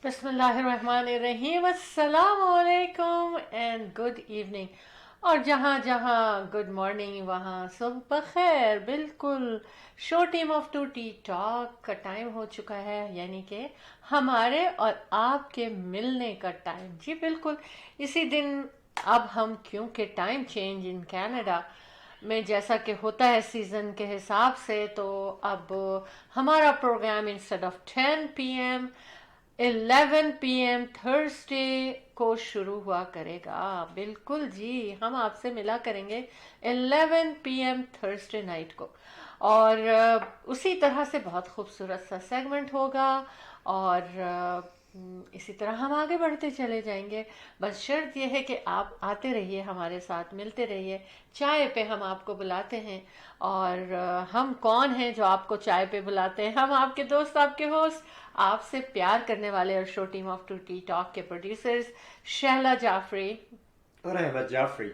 बिस्मिल्लाहिर्रहमानिर्रहीम, अस्सलाम वालेकुम एंड गुड इवनिंग। और जहाँ जहाँ गुड मॉर्निंग वहाँ सुबह खैर। बिल्कुल, show team of two tea talk का टाइम हो चुका है, यानी कि हमारे और आपके मिलने का टाइम। जी बिल्कुल, इसी दिन। अब हम क्योंकि टाइम चेंज इन कनाडा में जैसा कि होता है सीज़न के हिसाब से, तो अब हमारा program instead of 10 PM 11 PM Thursday को शुरू हुआ करेगा। बिल्कुल जी, हम आपसे मिला करेंगे 11 PM थर्सडे नाइट को। और उसी तरह से बहुत खूबसूरत सा सेगमेंट होगा। और इसी तरह हम आगे बढ़ते चले जाएंगे। बस शर्त यह है कि आप आते रहिए, हमारे साथ मिलते रहिए। चाय पे हम आपको बुलाते हैं। और हम कौन हैं जो आपको चाय पे बुलाते हैं? हम आपके दोस्त, आपके होस्ट, आपसे प्यार करने वाले और show team of two tea talk के प्रोड्यूसर्स शहला जाफरी और Ahmad Jafri.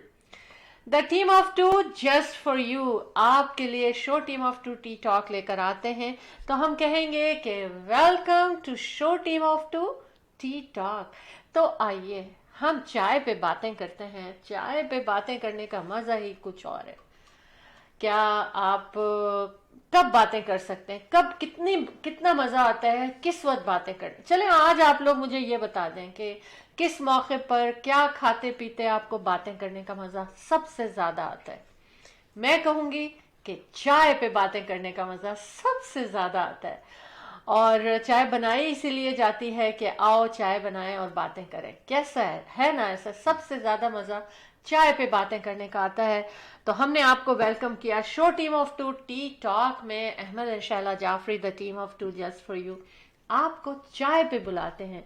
The team of two just for you आपके लिए show team of two tea talk लेकर आते हैं। तो हम कहेंगे कि welcome to show team of two tea talk. तो आइए हम चाय पे बातें करते हैं। चाय पे बातें करने का मज़ा ही कुछ और है। क्या आप कब बातें कर सकते हैं, कब कितना मज़ा आता है, किस वक्त बातें करते? चलें, आज आप लोग मुझे ये बता दें कि किस मौके पर क्या खाते पीते आपको बातें करने का मज़ा सबसे ज़्यादा आता है। मैं कहूँगी कि चाय पे बातें करने का मज़ा सबसे ज़्यादा आता है। और चाय बनाई इसीलिए जाती है कि आओ चाय बनाएं और बातें करें। कैसा है ना? ऐसा सबसे ज़्यादा मज़ा चाय पे बातें करने का आता है। तो हमने आपको वेलकम किया show team of two tea talk में। Ahmed and Shaila Jafri, the team of two just for you, आपको चाय पे बुलाते हैं।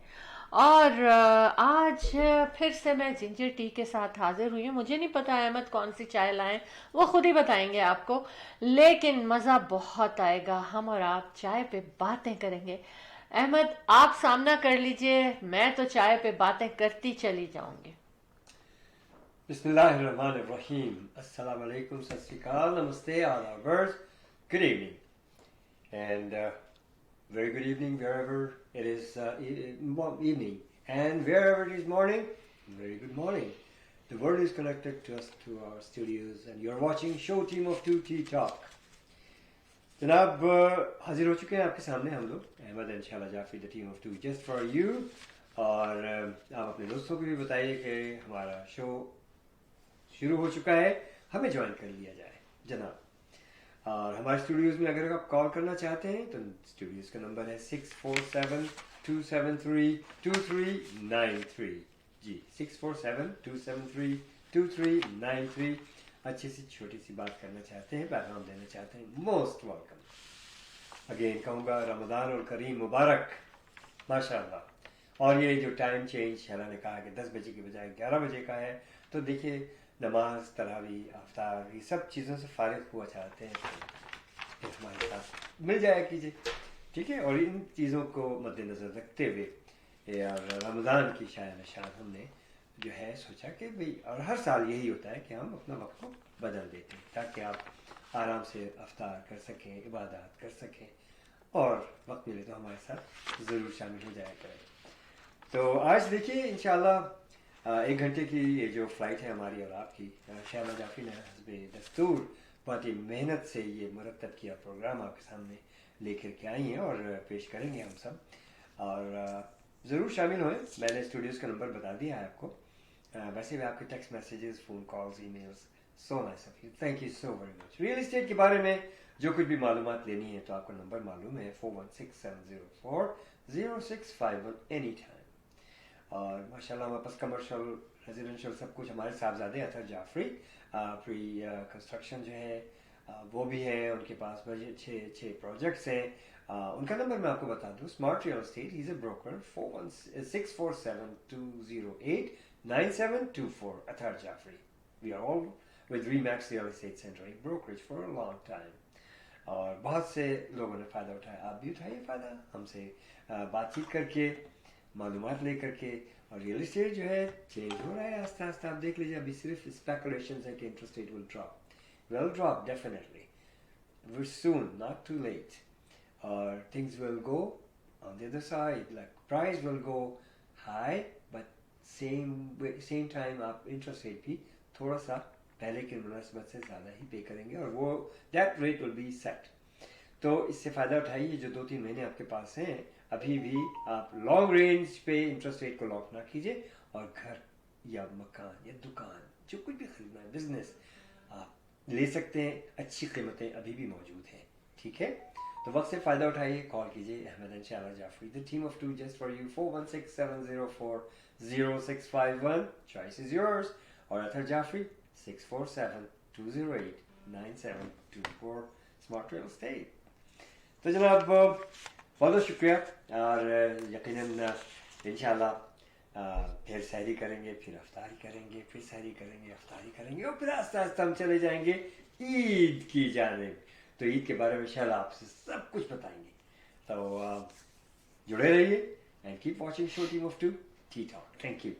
और आज फिर से मैं जिंजर टी के साथ हाजिर हुई हूँ। मुझे नहीं पता अहमद कौन सी चाय लाएं, वो खुद ही बताएंगे आपको। लेकिन मज़ा बहुत आएगा, हम और आप चाय पे बातें करेंगे। अहमद, आप सामना कर लीजिए, मैं तो चाय पे बातें करती चली जाऊंगी। बिस्मिल्लाहिर्रहमानिर्रहीम। अस्सलाम वालेकुम, सत श्री अकाल, नमस्ते, आदाब, good evening, and very good evening wherever it is evening, and wherever it is morning, very good morning. The world is connected to us, to our studios, and you're watching show team of 2T Talk. जनाब, हाजिर हो चुके हैं आपके सामने हम लोग, Ahmad and Shaila Jafri, the team of two just for you. और आप अपने दोस्तों को भी बताइए कि हमारा शो शुरू हो चुका है, हमें ज्वाइन कर लिया जाए जनाब। और हमारे स्टूडियोज़ में अगर आप कॉल करना चाहते हैं तो स्टूडियोज़ का नंबर है 647-273-2393। जी, 647-273-2393। अच्छी सी छोटी सी बात करना चाहते हैं, पैगाम देना चाहते हैं, मोस्ट वेलकम। अगेन कहूँगा, रमज़ान और करीम मुबारक, माशाल्लाह। और ये जो टाइम चेंज शहला ने कहा कि 10 बजे के बजाय 11 बजे का है, तो देखिए नमाज, तरावी, आफ्तार, ये सब चीज़ों से फारिग हुआ चाहते हैं तो हमारे साथ मिल जाया कीजिए, ठीक है। और इन चीज़ों को मद्देनज़र रखते हुए यार रमज़ान की शायद निशान हमने जो है सोचा कि भाई, और हर साल यही होता है कि हम अपना वक्त को बदल देते हैं ताकि आप आराम से अफ्तार कर सकें, इबादत कर सकें, और वक्त मिले तो हमारे साथ ज़रूर शामिल हो जाया करें। तो आज देखिए इंशाल्लाह 1 घंटे की ये जो फ़्लाइट है हमारी और आपकी, शहला जाफरी ने हस्बे दस्तूर बहुत ही मेहनत से ये मुरतब किया प्रोग्राम आपके सामने लेकर के आई हैं और पेश करेंगे हम सब। और ज़रूर शामिल होएं। मैंने स्टूडियोज़ का नंबर बता दिया है आपको। वैसे भी आपके text messages, phone calls, emails, so nice of you, thank you so very much. Real estate के बारे में जो कुछ भी मालूमात लेनी है तो आपको नंबर मालूम है 4167040651 एनी टाइम। और माशाल्लाह हमारे पास कमर्शियल, रेजिडेंशियल सब कुछ हमारे साहबजादे अतर जाफरी प्री कंस्ट्रक्शन जो है वो भी है उनके पास। बजट 6 प्रोजेक्ट्स हैं। उनका नंबर मैं आपको बता दूँ, smart real estate, he is a broker, 647-208-9724 Athar Jafri. We are all with Remax real estate centre, एक brokerage for a long time. और बहुत से लोगों ने फ़ायदा उठाया, आप भी उठाइए फ़ायदा हमसे बातचीत करके, मालूमात ले करके। और रियल इस्टेट जो है चेंज हो रहा है आस्ते आस्ते, आप देख लीजिए। अभी सिर्फ स्पेकुलेशन है कि interest rate will drop, will drop definitely, we're soon, not too late, और things will go on the other side, like price will go high, but same time आप interest rate भी थोड़ा सा पहले की मुनासिबत से ज़्यादा ही पे करेंगे और वो that rate will be set. तो इससे फ़ायदा उठाइए, जो 2-3 महीने आपके पास हैं अभी भी आप लॉन्ग रेंज पे इंटरेस्ट रेट को लॉक ना कीजिए, और घर या मकान या दुकान जो कुछ भी खरीदना है, बिजनेस आप ले सकते हैं, अच्छी कीमतें अभी भी मौजूद हैं, ठीक है? तो वक्त से फ़ायदा उठाइए, कॉल कीजिए Ahmad and Shala Jafri, the team of 2 just for you, 416-704-0651, choice is yours, और Athar Jafri 647-208-9724, smart real estate. तो जनाब बहुत बहुत शुक्रिया, और यकीनन इंशाल्लाह फिर सहरी करेंगे, फिर अफ्तारी करेंगे, फिर सहरी करेंगे, अफ्तारी करेंगे, और फिर आस्ता आस्ता हम चले जाएंगे ईद की जानिब. तो ईद के बारे में इंशाल्लाह आपसे सब कुछ बताएंगे. तो जुड़े रहिए and keep watching show team of 2 tea talk. Thank you.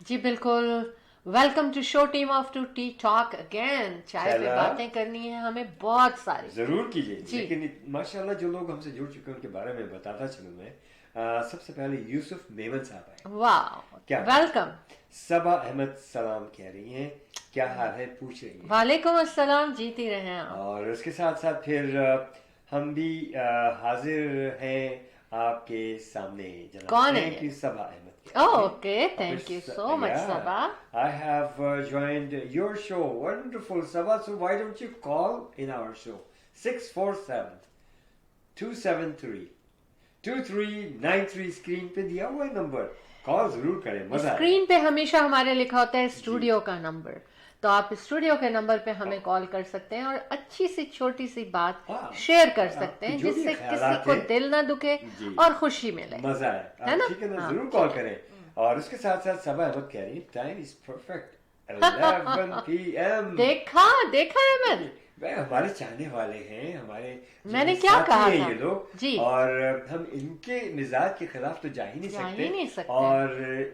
जी बिल्कुल, welcome to show team of 2 tea talk again. चाय पे बातें करनी है हमें बहुत सारी. जरूर कीजिए, लेकिन माशाल्लाह जो लोग हमसे जुड़ चुके हैं उनके बारे में बताता चलूं मैं. सबसे पहले यूसुफ मेमन साहब आए. वाह, क्या वेलकम. सबा अहमद सलाम कह रही हैं, क्या हाल है पूछ रही हैं. वालेकुम अस्सलाम, जीती रहे आप. और उसके साथ साथ फिर हम भी हाजिर हैं आपके सामने. कौन है? Thank you Saba Ahmad. Okay, thank you so much Saba. I have joined your show. Wonderful, Sabah. So why don't you call in our show? 647-273-2393 screen पे दिया हुआ है नंबर. कॉल जरूर करें, मजा. स्क्रीन पे हमेशा हमारे लिखा होता है स्टूडियो का नंबर, तो आप स्टूडियो के नंबर पे हमें कॉल कर सकते हैं और अच्छी सी छोटी सी बात शेयर कर सकते हैं, जिससे किसी को दिल ना दुखे और खुशी मिले. मजा है ना? ठीक है ना? जरूर कॉल करें. और उसके साथ साथ सबा अहमद कह रही है टाइम इज परफेक्ट, 11 PM. देखा अहमद, हमारे चाहने वाले हैं, हमारे मैंने क्या कहा था ये लोग जी. और हम इनके मिजाज के खिलाफ तो जा ही नहीं सकते. और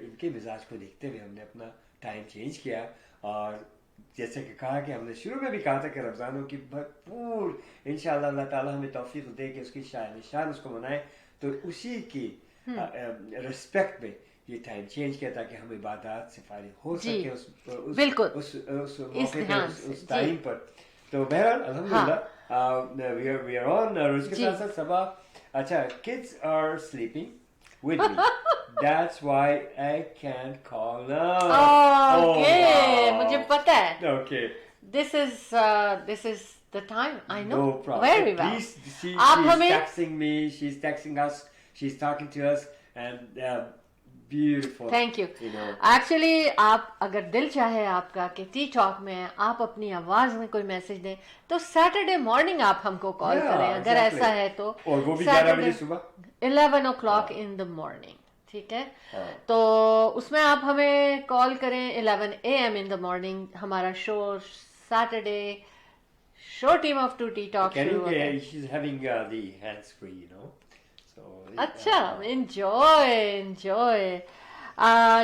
इनके मिजाज को देखते हुए हमने अपना टाइम चेंज किया. और जैसे कि कहा कि हमने शुरू में भी कहा था कि रमजानों की भरपूर इंशाअल्लाह अल्लाह ताला हमें तौफीक दे कि उसकी शान उसको मनाए. तो उसी की रिस्पेक्ट में ये टाइम चेंज किया ताकि हम इबादत से फारिग हो सके उस मौके पे, उस टाइम पर. तो बहरहाल अल्हम्दुलिल्लाह वी आर ऑन. और उसके साथ साथ सबा, अच्छा, kids are sleeping with me. That's why I can't call now. Okay, मुझे पता है. Okay. This is the time. I know. No problem. Very well. Please, she's texting me. She's texting us. She's talking to us, and beautiful. Thank you. Actually, आप अगर दिल चाहे आपका कि T talk में आप अपनी आवाज में कोई मैसेज दें, तो सैटरडे मॉर्निंग आप हमको कॉल करें. अगर ऐसा है तो, और वो भी 11 बजे सुबह, 11 o'clock in the morning. ठीक है, तो उसमें आप हमें कॉल करें 11 AM in the morning. हमारा show Saturday show team of 2 tea talk शुरू होता है. She's having the hands free, So, अच्छा, enjoy.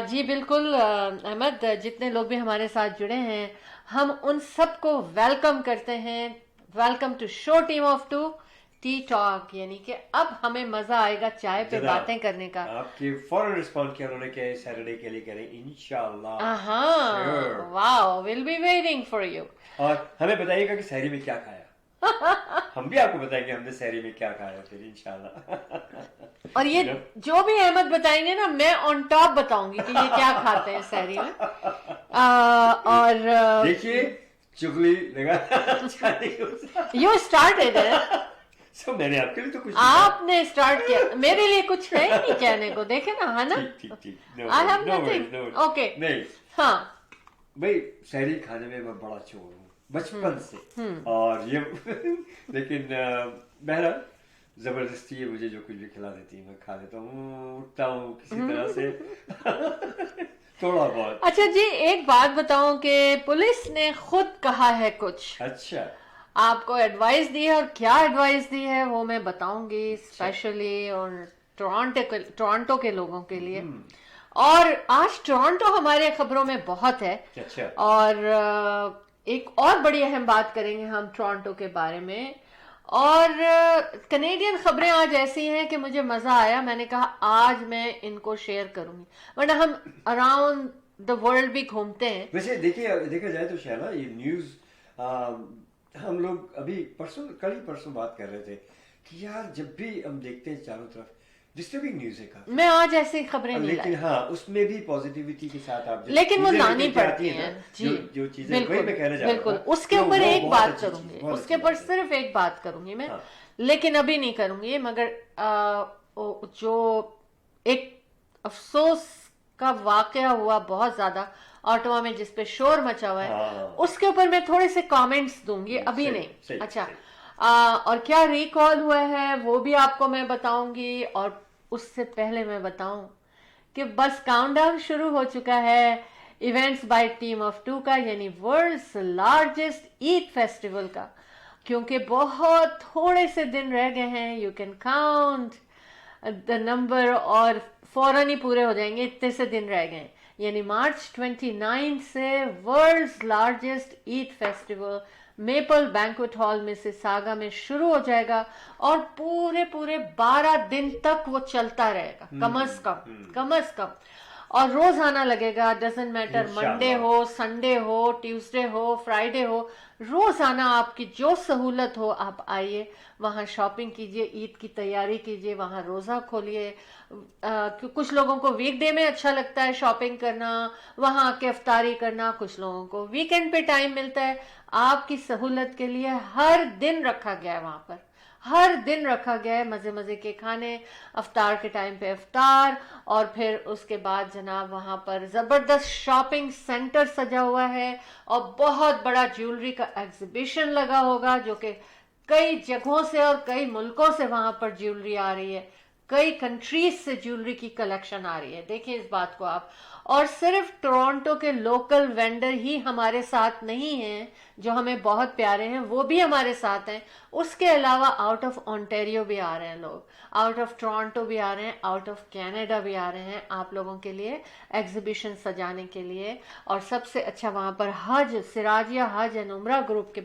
जी बिल्कुल अहमद, जितने लोग भी हमारे साथ जुड़े हैं हम उन सबको वेलकम करते हैं. Welcome to show team of 2 tea talk. यानी कि अब हमें मजा आएगा चाय पे बातें करने का. आपके फौरन रिस्पॉन्ड किया उन्होंने कि सैटरडे के लिए करें इंशाल्लाह. Wow, will be waiting for you. और हमें बताइएगा कि सहरी में क्या खाया. हम भी आपको बताएंगे हमने सहरी में क्या खाया फिर इंशाल्लाह. और ये जो भी अहमद बताएंगे ना, मैं ऑन टॉप बताऊंगी कि ये क्या खाते हैं सहरी में. और देखिए चुगली लगा. यू स्टार्टेड है. So, मैंने आपके लिए तो कुछ आपने स्टार्ट किया, मेरे लिए कुछ है नहीं कहने को. देखे ना, है ना. ठीक. I have nothing. ओके. नहीं, हाँ भाई, सहरी खाने में मैं बड़ा चोर हूँ बचपन से. और ये लेकिन बहरहाल जबरदस्ती है, मुझे जो कुछ भी खिला देती है मैं खा लेता हूँ, उठता हूँ किसी तरह से. थोड़ा बहुत. अच्छा जी, एक बात बताऊं कि पुलिस ने खुद कहा है कुछ. अच्छा, आपको एडवाइस दी है, और क्या एडवाइस दी है वो मैं बताऊंगी स्पेशली और टोरंटो के लोगों के लिए. और आज टोरंटो हमारे खबरों में बहुत है. अच्छा. और एक और बड़ी अहम बात करेंगे हम टोरंटो के बारे में. اور کینیڈین خبریں آج ایسی ہیں کہ مجھے مزہ آیا. میں نے کہا آج میں ان کو شیئر کروں گی, ورنہ ہم اراؤنڈ دا ورلڈ بھی گھومتے ہیں. ویسے دیکھا جائے تو شہلا یہ نیوز ہم لوگ ابھی پرسوں بات کر رہے تھے کہ یار جب بھی ہم دیکھتے ہیں چاروں طرف ڈسٹربنگ نیوز ہے کافی. میں آج ایسی خبریں نہیں لیکن ہاں اس میں بھی پازیٹیوٹی کے ساتھ آپ لیکن وہ لانی پڑتی ہیں. جی جو چیزیں وہی میں کہنا چاہ رہا بالکل. تھا اس کے اوپر ایک بات کروں گی, اس کے اوپر صرف ایک بات کروں گی میں, لیکن ابھی نہیں کروں گی. مگر جو ایک افسوس کا واقعہ ہوا بہت زیادہ آٹوا میں جس پہ شور مچا ہوا ہے, اس کے اوپر میں تھوڑے سے کامنٹس دوں گی, ابھی نہیں. اچھا, اور کیا ریکال ہوا ہے وہ بھی آپ کو میں بتاؤں گی. اور اس سے پہلے میں بتاؤں کہ بس کاؤنٹ ڈاؤن شروع ہو چکا ہے ایونٹس بائی ٹیم آف 2 کا, یعنی ورلڈز لارجسٹ عید فیسٹیول کا, کیونکہ بہت تھوڑے سے دن رہ گئے ہیں. You can count the number, اور فوراً ہی پورے ہو جائیں گے, اتنے سے دن رہ گئے. یعنی مارچ 29 سے world's largest Eid festival maple banquet hall Mississauga میں شروع ہو جائے گا, اور پورے 12 دن تک وہ چلتا رہے گا کم از کم. اور روزانہ لگے گا, ڈزنٹ میٹر منڈے ہو, سنڈے ہو, ٹیوزڈے ہو, فرائیڈے ہو, روزانہ آپ کی جو سہولت ہو آپ آئیے وہاں شاپنگ کیجئے, عید کی تیاری کیجئے, وہاں روزہ کھولیے. کچھ لوگوں کو ویک ڈے میں اچھا لگتا ہے شاپنگ کرنا, وہاں آ کے افطاری کرنا, کچھ لوگوں کو ویکینڈ پہ ٹائم ملتا ہے. آپ کی سہولت کے لیے ہر دن رکھا گیا ہے, وہاں پر ہر دن رکھا گیا ہے مزے کے کھانے, افطار کے ٹائم پہ افطار, اور پھر اس کے بعد جناب وہاں پر زبردست شاپنگ سینٹر سجا ہوا ہے, اور بہت بڑا جیولری کا ایگزیبیشن لگا ہوگا, جو کہ کئی جگہوں سے اور کئی ملکوں سے وہاں پر جیولری آ رہی ہے, کئی کنٹریز سے جیولری کی کلیکشن آ رہی ہے. دیکھیں اس بات کو آپ. اور صرف ٹورانٹو کے لوکل وینڈر ہی ہمارے ساتھ نہیں ہیں جو ہمیں بہت پیارے ہیں, وہ بھی ہمارے ساتھ ہیں. اس کے علاوہ آؤٹ آف اونٹیریو بھی آ رہے ہیں لوگ, آؤٹ آف ٹورانٹو بھی آ رہے ہیں, آؤٹ آف کینیڈا بھی آ رہے ہیں آپ لوگوں کے لیے ایگزیبیشن سجانے کے لیے. اور سب سے اچھا وہاں پر حج, سراجیہ حج اینڈ عمرہ گروپ کے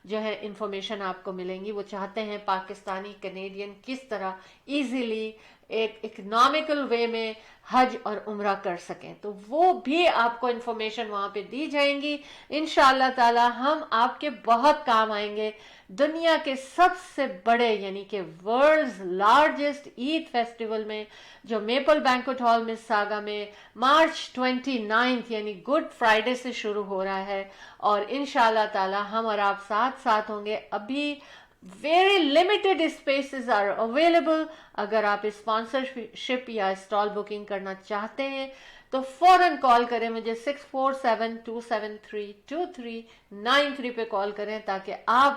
جو ہے انفارمیشن آپ کو ملیں گی. وہ چاہتے ہیں پاکستانی کینیڈین کس طرح ایزیلی ایک اکنامیکل وے میں حج اور عمرہ کر سکیں, تو وہ بھی آپ کو انفارمیشن وہاں پہ دی جائیں گی. انشاءاللہ تعالی ہم آپ کے بہت کام آئیں گے. دنیا کے سب سے بڑے یعنی کہ ورلڈز لارجسٹ عید فیسٹیول میں جو میپل بینکوٹ ہال مسیساگا میں مارچ 29 یعنی گڈ فرائیڈے سے شروع ہو رہا ہے, اور انشاءاللہ تعالی ہم اور آپ ساتھ ہوں گے. ابھی very limited spaces are available. اگر آپ اسپانسرشپ یا اسٹال بکنگ کرنا چاہتے ہیں تو فوراً کال کریں مجھے 6472732393 پہ کال کریں, تاکہ آپ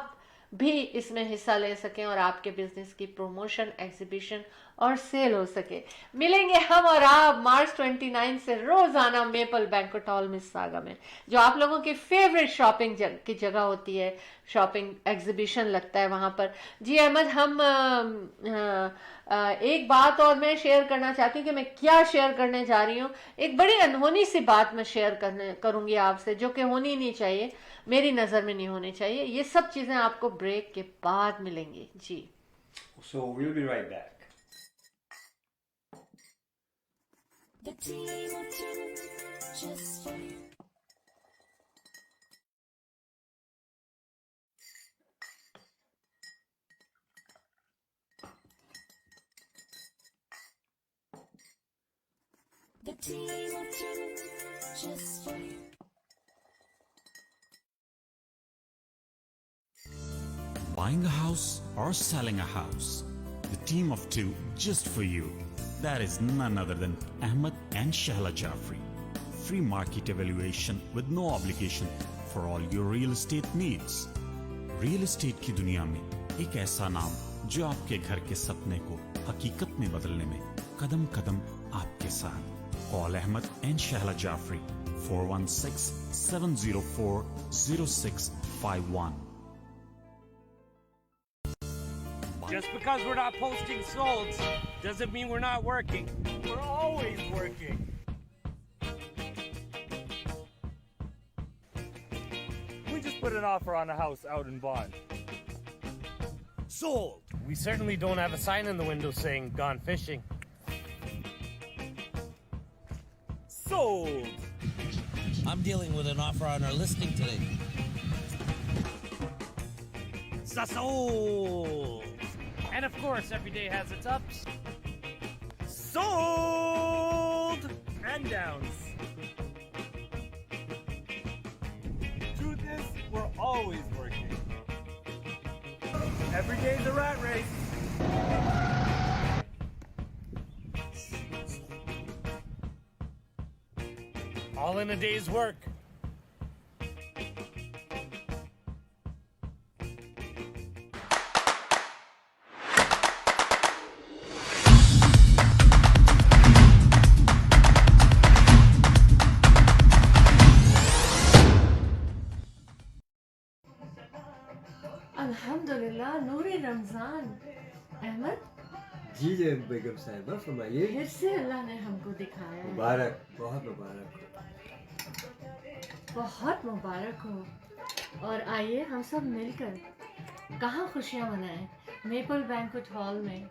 بھی اس میں حصہ لے سکیں اور آپ کے بزنس کی پروموشن, ایگزیبیشن اور سیل ہو سکے. ملیں گے ہم اور آپ مارچ 29 سے روزانہ میپل بینکوٹ ہال مسیساگا میں, جو آپ لوگوں کی فیوریٹ شاپنگ کی جگہ ہوتی ہے. شاپنگ ایگزیبیشن لگتا ہے وہاں پر. جی احمد, ہم ایک بات اور میں شیئر کرنا چاہتی ہوں کہ میں کیا شیئر کرنے جا رہی ہوں. ایک بڑی انہونی سی بات میں شیئر کروں گی آپ سے, جو کہ ہونی نہیں چاہیے, میری نظر میں نہیں ہونی چاہیے. یہ سب چیزیں آپ کو بریک کے بعد ملیں گی. جی, So we'll be right back. The team of 2 just for you. The team of 2 just for you. Buying a house or selling a house, the team of 2 just for you. That is none other than Ahmed and Shahla Jafri. Free market evaluation with no obligation for all your real estate needs. Real estate کی دنیا میں ایک ایسا نام جو آپ کے گھر کے سپنے کو حقیقت میں بدلنے میں قدم قدم آپ کے ساتھ. Call Ahmed and Shahla Jafri 416-704-0651. Just because we're not posting solds doesn't mean we're not working. We're always working. We just put an offer on a house out in Vaughan. Sold. We certainly don't have a sign in the window saying gone fishing. Sold. I'm dealing with an offer on our listing today. Sold. And of course, every day has its ups. Sold. And downs. Truth is, we're always working. Every day's a rat race. All in a day's work. अल्हम्दुलिल्लाह नूरी रमजान। अहमद, जी बेगम साहिबा फरमाइए। फिर से अल्लाह ने हमको दिखाया है। मुबारक, बहुत मुबारक हो। बहुत मुबारक हो। और आइए हम सब मिलकर कहाँ खुशियाँ मनाएं। मेपल बैंक्वेट हॉल में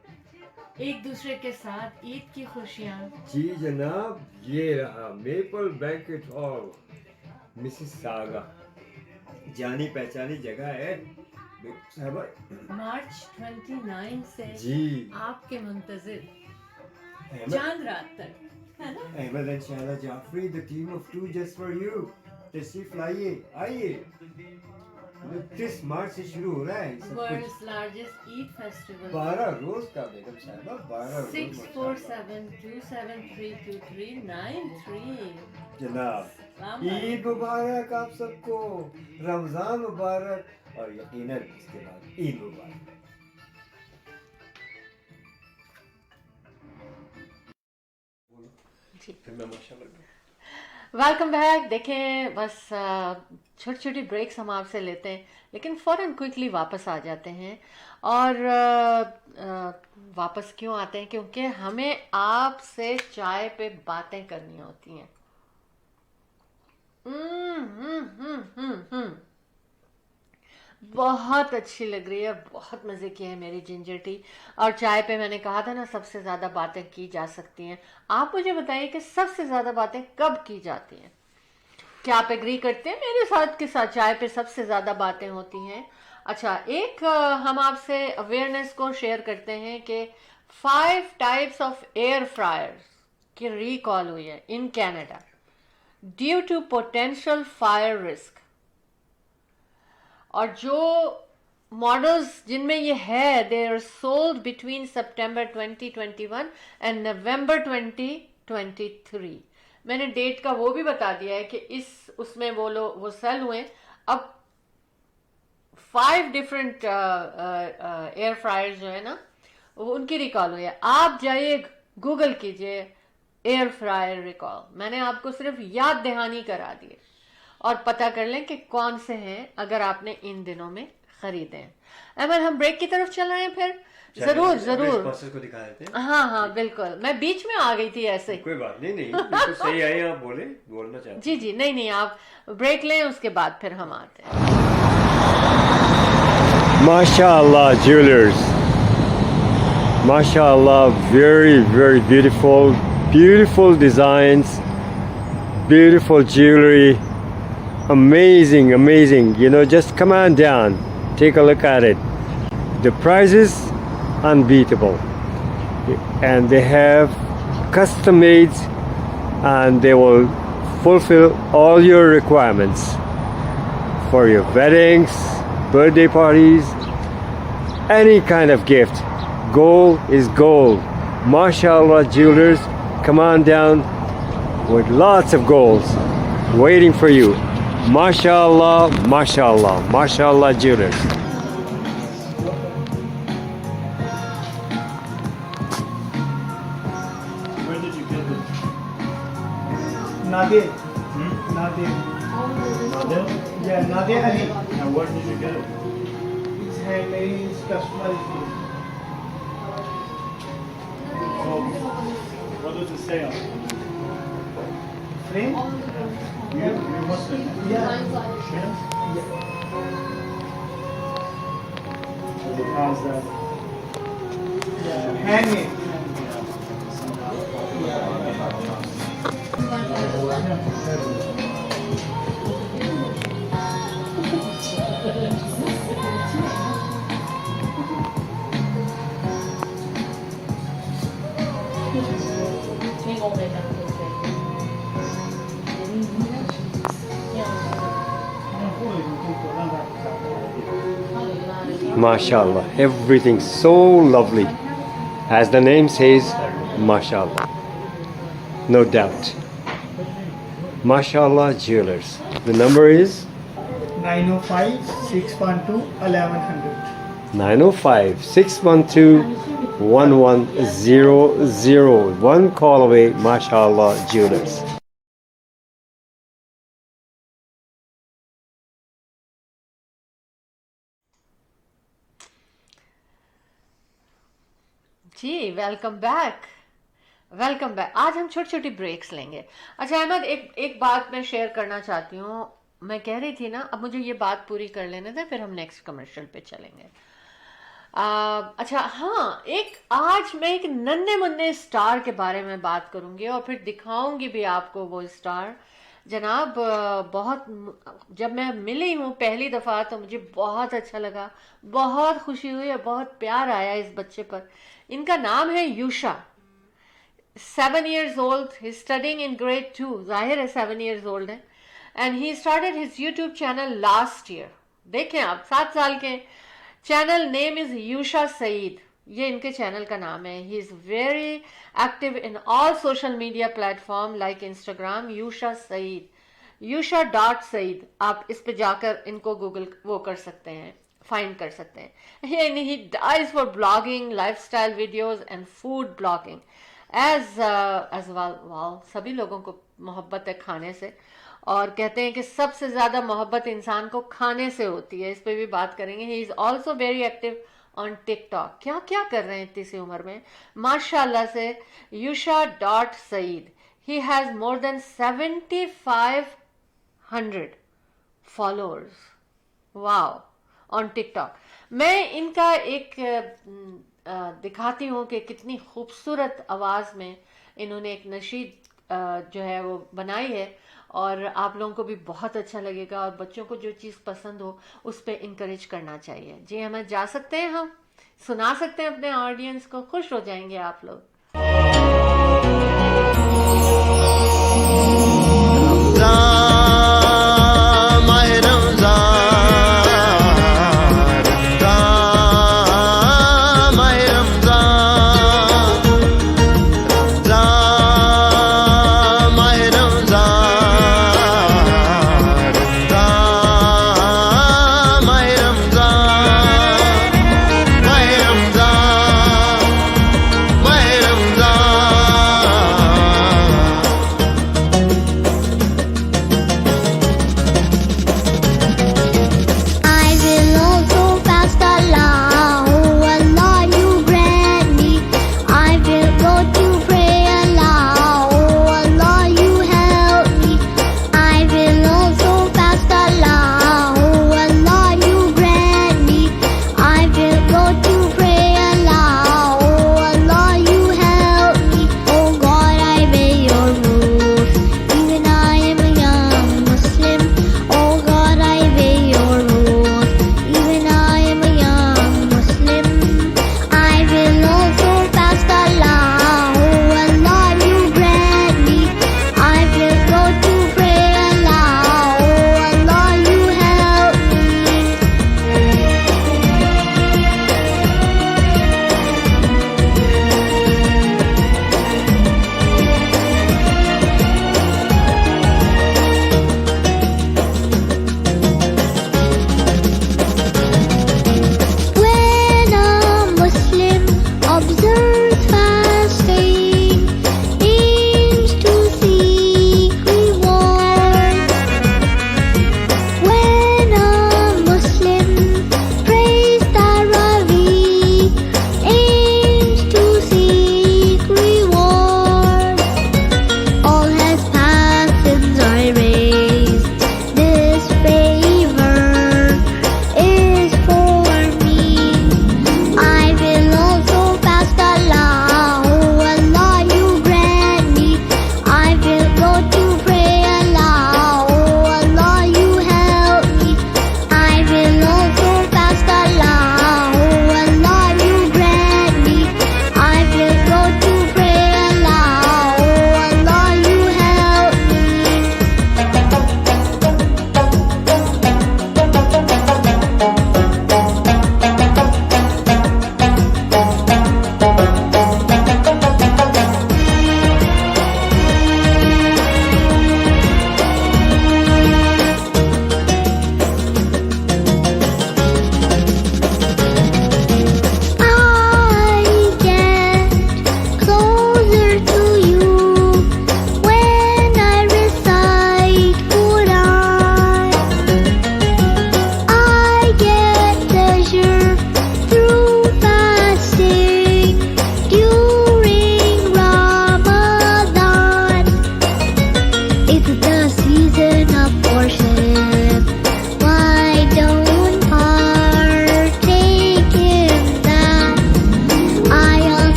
एक दूसरे के साथ ईद की खुशियाँ। जी जनाब, ये रहा maple banquet hall, Mrs saga. जानी पहचानी जगह है बेगम साहिबा। मार्च 29 से जी आपके मुंतजिर अहमद चांद रात तक, है ना? Ahmad and Shahla Jafri, the team of 2 just for you. तशरीफ लाइए, आइए। 29 मार्च से शुरू हो रहा है सब कुछ। World's largest Eid festival. 12 रोज का बेगम साहिबा, 12 रोज। 6472732393। जनाब, ईद मुबारक आप सबको, रमजान मुबारक, और यकीनन इसके बाद ईद मुबारक। फिर मैं माशाल्लाह वेलकम बैक। देखें, बस छोटी छोटी ब्रेक्स हम आपसे लेते हैं, लेकिन फ़ौरन क्विकली वापस आ जाते हैं। और वापस क्यों आते हैं? क्योंकि हमें आपसे चाय पे बातें करनी होती हैं। बहुत अच्छी लग रही है, बहुत मज़े की है मेरी जिंजर टी। और चाय पे मैंने कहा था ना, सबसे ज़्यादा बातें की जा सकती हैं। आप मुझे बताइए कि सबसे ज़्यादा बातें कब की जाती हैं? क्या आप एग्री करते हैं मेरे साथ के साथ चाय पे सबसे ज़्यादा बातें होती हैं? अच्छा, एक हम आपसे अवेयरनेस को शेयर करते हैं कि 5 टाइप्स ऑफ एयर फ्रायर्स की रिकॉल हुई है in Canada due to potential fire risk. और जो मॉडल्स जिनमें ये है, they are sold between September 2021 and November 2023। मैंने डेट का वो भी बता दिया है कि उसमें वो सेल हुए। अब 5 डिफरेंट एयर फ्रायर्स जो है ना, वो उनकी रिकॉल हुई है। आप जाइए, गूगल कीजिए एयर फ्रायर रिकॉल। मैंने आपको सिर्फ याद दहानी करा दी है, और पता कर लें कि कौन से हैं अगर आपने इन दिनों में खरीदे हैं। अमर, हम ब्रेक की तरफ चल रहे हैं फिर? जरूर जरूर, को दिखा देते हैं। हाँ हाँ बिल्कुल, मैं बीच में आ गई थी ऐसे। कोई बात नहीं, बिल्कुल सही आए, आप बोलना चाहते हैं। जी जी, नहीं, आप ब्रेक लें, उसके बाद फिर हम आते हैं। माशाअल्लाह ज्वेलर्स, माशाअल्लाह, very very beautiful designs, beautiful jewelry, amazing, just come on down, take a look at it. The prices unbeatable, and they have custom made, and they will fulfill all your requirements for your weddings, birthday parties, any kind of gift. Gold is gold. Mashallah jewelers, come on down with lots of golds waiting for you. Mashallah, mashallah, mashallah jewelers. Where did you get it? Nadir. Nadir. Nadir? Yeah, Nadir Ali. And where did you get it? His handmade, his customized. What does it say on it? Frame? You Muslim? Yeah. Shias? It has that. Handmade. MashaAllah, everything so lovely. As the name says, MashaAllah. No doubt. MashaAllah Jewelers. The number is 905-612-1100. 905-612-1100. One call away, MashaAllah Jewelers. Ji welcome back. आज हम छोटी छोटी breaks लेंगे। अच्छा अहमद, एक बात मैं share करना चाहती हूँ। मैं कह रही थी ना, अब मुझे ये बात पूरी कर लेने दें, फिर हम नेक्स्ट कमर्शियल पे चलेंगे। अच्छा हाँ, आज मैं एक नन्हे मुन्ने स्टार के बारे में बात करूंगी और फिर दिखाऊंगी भी आपको वो स्टार। जनाब बहुत, जब मैं मिली हूँ पहली दफ़ा तो मुझे बहुत अच्छा लगा, बहुत खुशी हुई और बहुत प्यार आया इस बच्चे पर। इनका नाम है यूशा। 7 years old, he's studying in grade 2, जाहिर है 7 years old है, and he started his YouTube channel last year। देखें आप, 7 साल के। Channel name is Yusha Saeed, ये इनके चैनल का नाम है। He is very active in all social media platform like Instagram, Yusha Saeed, यूशा.सईद। आप इस पे जाकर इनको गूगल वो कर सकते हैं, फाइंड कर सकते हैं। He dies for blogging, lifestyle videos and food blogging as well. सभी लोगों को मोहब्बत है खाने से, और कहते हैं कि सबसे ज़्यादा मोहब्बत इंसान को खाने से होती है। इस पे भी बात करेंगे। He is also very active on TikTok. क्या क्या कर रहे हैं इतनी सी उम्र में, माशाल्लाह से। यूशा.सईद, he has more than 7500 followers, wow, on TikTok. मैं इनका एक दिखाती हूँ कि कितनी खूबसूरत आवाज़ में इन्होंने एक नशीद जो है वो बनाई है, और आप लोगों को भी बहुत अच्छा लगेगा। और बच्चों को जो चीज़ पसंद हो उस पर इंकरेज करना चाहिए। जी हमें जा सकते हैं, हम सुना सकते हैं अपने ऑडियंस को, खुश हो जाएंगे आप लोग।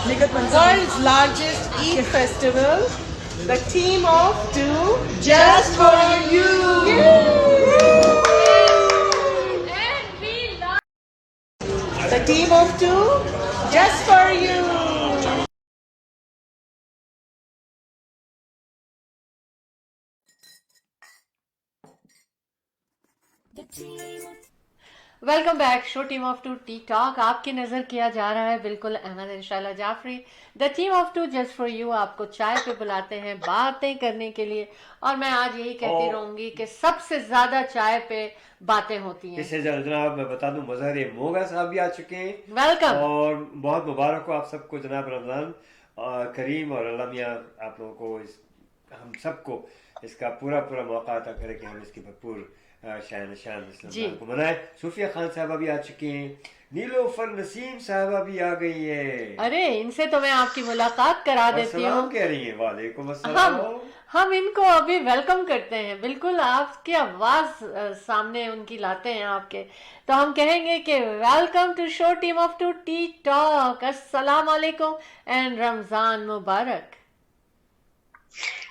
World's largest Eid festival, the team of two, just for you. The team of two, just for you. The team of welcome back show team of two tea talk आपकी नज़र किया जा रहा है बिल्कुल Ahmad and Shaila Jafri the team of two just for you आपको चाय पे बुलाते हैं बातें करने के लिए और मैं आज यही कहती रहूंगी कि सबसे ज्यादा चाय पे बातें होती हैं। इससे जनाब मैं बता दूं मजहर मोगा साहब भी आ चुके हैं, वेलकम और बहुत मुबारक हो आप सबको जनाब रमजान करीम, और अल्लाह मियां आप लोगों को हम सबको इसका पूरा मौका अता करे कि हम इसकी भरपूर शान इस्लाम को मनाए। सूफिया खान साहबा भी आ चुकी हैं, नीलोफर नसीम साहबा भी आ गई है। अरे इनसे तो मैं आपकी मुलाकात करा देती हूँ। अस्सलाम कह रही है, वालेकुम अस्सलाम। हम इनको अभी वेलकम करते हैं, बिल्कुल आपकी आवाज सामने उनकी लाते हैं आपके, तो हम कहेंगे कि welcome to show team of two tea talk, अस्सलाम वालेकुम एंड रमजान मुबारक।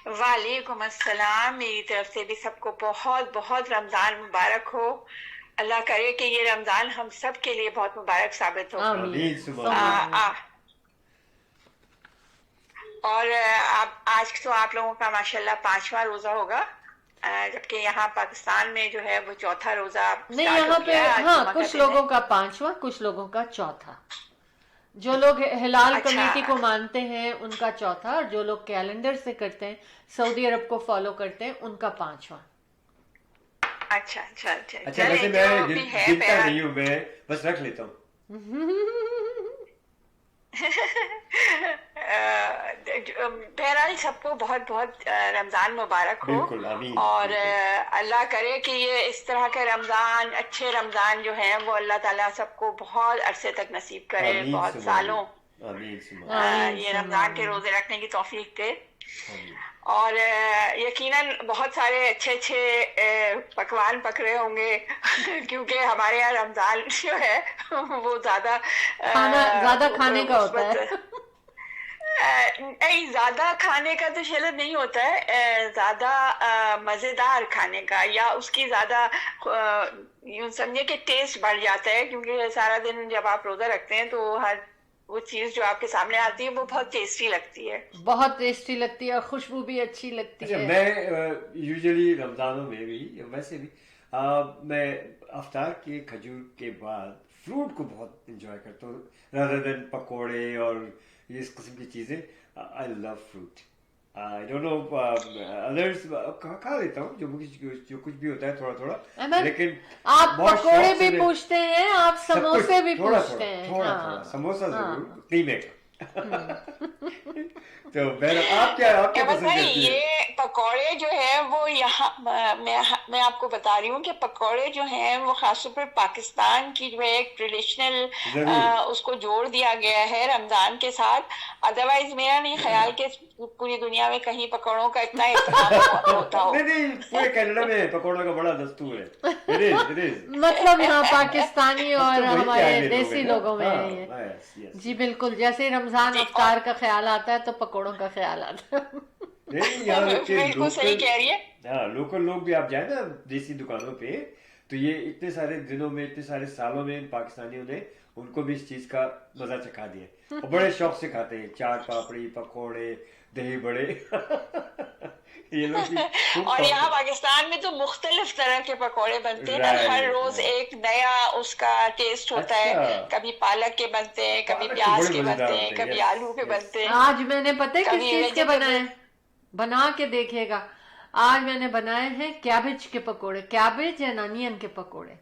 वालेकुम अस्सलाम, मेरी तरफ से भी सबको बहुत बहुत रमजान मुबारक हो। अल्लाह करे कि ये रमजान हम सब के लिए बहुत मुबारक साबित हो। और आज तो आप लोगों का माशाल्लाह 5वां रोजा होगा, जबकि यहाँ पाकिस्तान में जो है वो चौथा रोजा नहीं, यहाँ पे हाँ कुछ लोगों का 5वां, कुछ लोगों का चौथा। जो लोग हिलाल कमेटी को मानते हैं उनका चौथा, और जो लोग कैलेंडर से करते हैं, सऊदी अरब को फॉलो करते हैं, उनका 5वां। अच्छा वैसे मैं गिनता नहीं हूँ, मैं बस रख लेता हूँ। बहरहाल सबको बहुत बहुत रमजान मुबारक हो, और अल्लाह करे कि ये इस तरह के रमजान, अच्छे रमजान जो हैं वो अल्लाह ताला सबको बहुत अरसे तक नसीब करे, बहुत सालों ये रमजान के रोजे रखने की तौफीक दे। और यकीनन बहुत सारे अच्छे पकवान पक रहे होंगे क्योंकि हमारे यहाँ रमजान जो है वो ज्यादा खाने का होता है। नहीं, ज्यादा खाने का तो शायद नहीं होता है, ज्यादा मजेदार खाने का, या उसकी ज्यादा यूं समझे कि टेस्ट बढ़ जाता है, क्योंकि सारा दिन जब आप रोजा रखते हैं तो हर वो चीज जो आपके सामने आती है वो बहुत टेस्टी लगती है, बहुत टेस्टी लगती है और खुशबू भी अच्छी लगती है। मैं यूजुअली रमजानों में भी वैसे भी मैं अफ्तार के खजूर के बाद फ्रूट को बहुत इंजॉय करता हूँ, रादर देन पकोड़े और इस किस्म की चीजें। I love fruit, I don't know others खा लेता हूँ जो कुछ भी होता है थोड़ा, लेकिन आप पकोड़े भी पूछते हैं, आप समोसे भी पूछते हैं। थोड़ा समोसा जरूर, कीमे तो आप क्या पसंद करती हैं? ये पकौड़े जो है वो यहाँ मैं आपको बता रही हूँ कि पकौड़े जो हैं वो खासतौर पर पाकिस्तान की जो है एक ट्रेडिशनल उसको जोड़ दिया गया है रमजान के साथ। अदरवाइज मेरा नहीं ख्याल कि पूरी दुनिया में कहीं पकौड़ों का इतना इस्तेमाल होता हो। नहीं, पूरे कनाडा में पकौड़ों का बड़ा दस्तूर है। It is. मतलब यहाँ पाकिस्तानी और हमारे देसी लोगों में है ये। जी बिल्कुल, जैसे रमजान इफ्तार का ख्याल आता है तो पकौड़ों का ख्याल आता है। बिल्कुल सही कह रही है। हाँ, लोकल लोग भी आप जाए ना देसी दुकानों पे, तो ये इतने सारे दिनों में, इतने सारे सालों में पाकिस्तानियों ने उनको भी इस चीज का मजा चखा दिया और बड़े शौक से खाते हैं। चाट पापड़ी, पकोड़े, दही बड़े ये लोग और यहाँ पाकिस्तान में तो मुख्तलिफ तरह के पकोड़े बनते हैं ना, हर रोज एक नया उसका टेस्ट होता है। कभी पालक के बनते हैं, कभी प्याज के बनते हैं, कभी आलू के बनते हैं। आज मैंने पता है किस चीज के बनाए, बना के देखिएगा। आज मैंने बनाए हैं कैबेज के पकोड़े, कैबेज एंड अनियन के पकोड़े,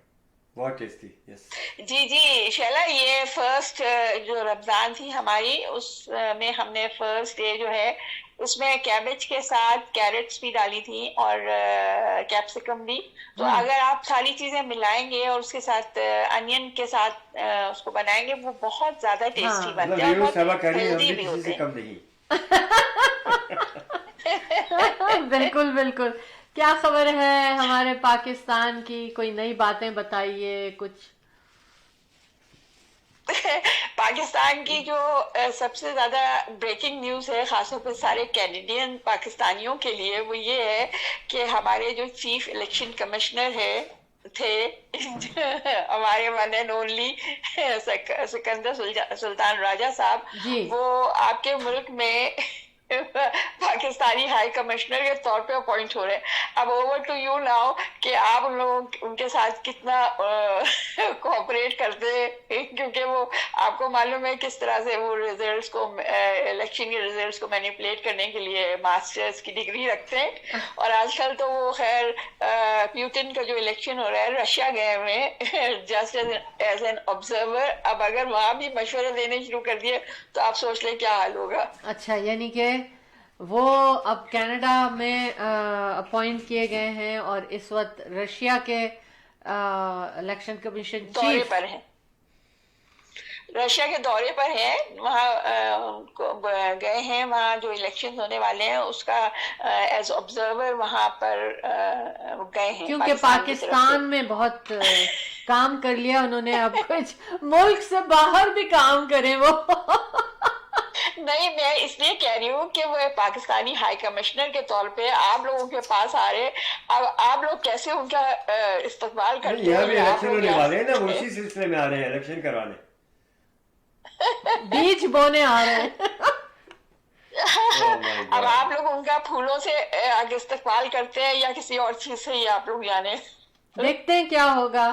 बहुत टेस्टी। यस जी शैला, ये फर्स्ट जो रमजान थी हमारी, उसमें हमने फर्स्ट डे जो है उसमें कैबेज के साथ कैरेट्स भी डाली थी और कैप्सिकम भी। तो अगर आप सारी चीजें मिलाएंगे और उसके साथ अनियन के साथ उसको बनाएंगे, वो बहुत ज्यादा टेस्टी बनता है, बहुत हेल्दी भी होते हैं। बिल्कुल बिल्कुल। क्या खबर है हमारे पाकिस्तान की, कोई नई बातें बताइए कुछ। पाकिस्तान की जो सबसे ज्यादा ब्रेकिंग न्यूज है खासतौर पर सारे कैनेडियन पाकिस्तानियों के लिए वो ये है कि हमारे जो चीफ इलेक्शन कमिश्नर थे हमारे one and only Sikandar Sultan Raja साहब, वो आपके मुल्क में पाकिस्तानी हाई कमिश्नर के तौर पे अपॉइंट हो रहे हैं. अब ओवर टू यू नाउ कि आप उन लोगों उनके साथ कितना कोऑपरेट करते हैं, क्योंकि वो आपको मालूम है किस तरह से वो रिजल्ट्स को इलेक्शन के रिजल्ट्स को मैनिपुलेट करने के लिए मास्टर्स की डिग्री रखते हैं. और आजकल तो वो खैर प्यूटिन का जो इलेक्शन हो रहा है रशिया गए हुए हैं जस्ट एज एन ऑब्जर्वर. अब अगर वहाँ भी मशवरे देने शुरू कर दिए तो आप सोच लें क्या हाल होगा. अच्छा, यानी कि वो अब कनाडा में अपॉइंट किए गए हैं और इस वक्त रशिया के इलेक्शन कमीशन दौरे चीफ पर हैं, रशिया के दौरे पर हैं, वहाँ गए हैं. वहाँ जो इलेक्शन होने वाले हैं उसका एज ऑब्जर्वर वहाँ पर गए हैं. क्योंकि पाकिस्तान में बहुत काम कर लिया उन्होंने, अब कुछ मुल्क से बाहर भी काम करें वो. नहीं, मैं इसलिए कह रही हूँ कि वो पाकिस्तानी हाई कमिश्नर के तौर पे आप लोगों के पास आ रहे. अब आप लोग कैसे उनका इस्तकबाल करते हैं? यहाँ भी इलेक्शन होने वाले हैं ना, वो उसी सिलसिले में आ रहे हैं इलेक्शन करवाने, बीज बोने आ रहे हैं. अब आप लोग उनका फूलों से इस्तकबाल करते हैं या किसी और चीज से ही आप लोग जाने. देखते हैं क्या होगा.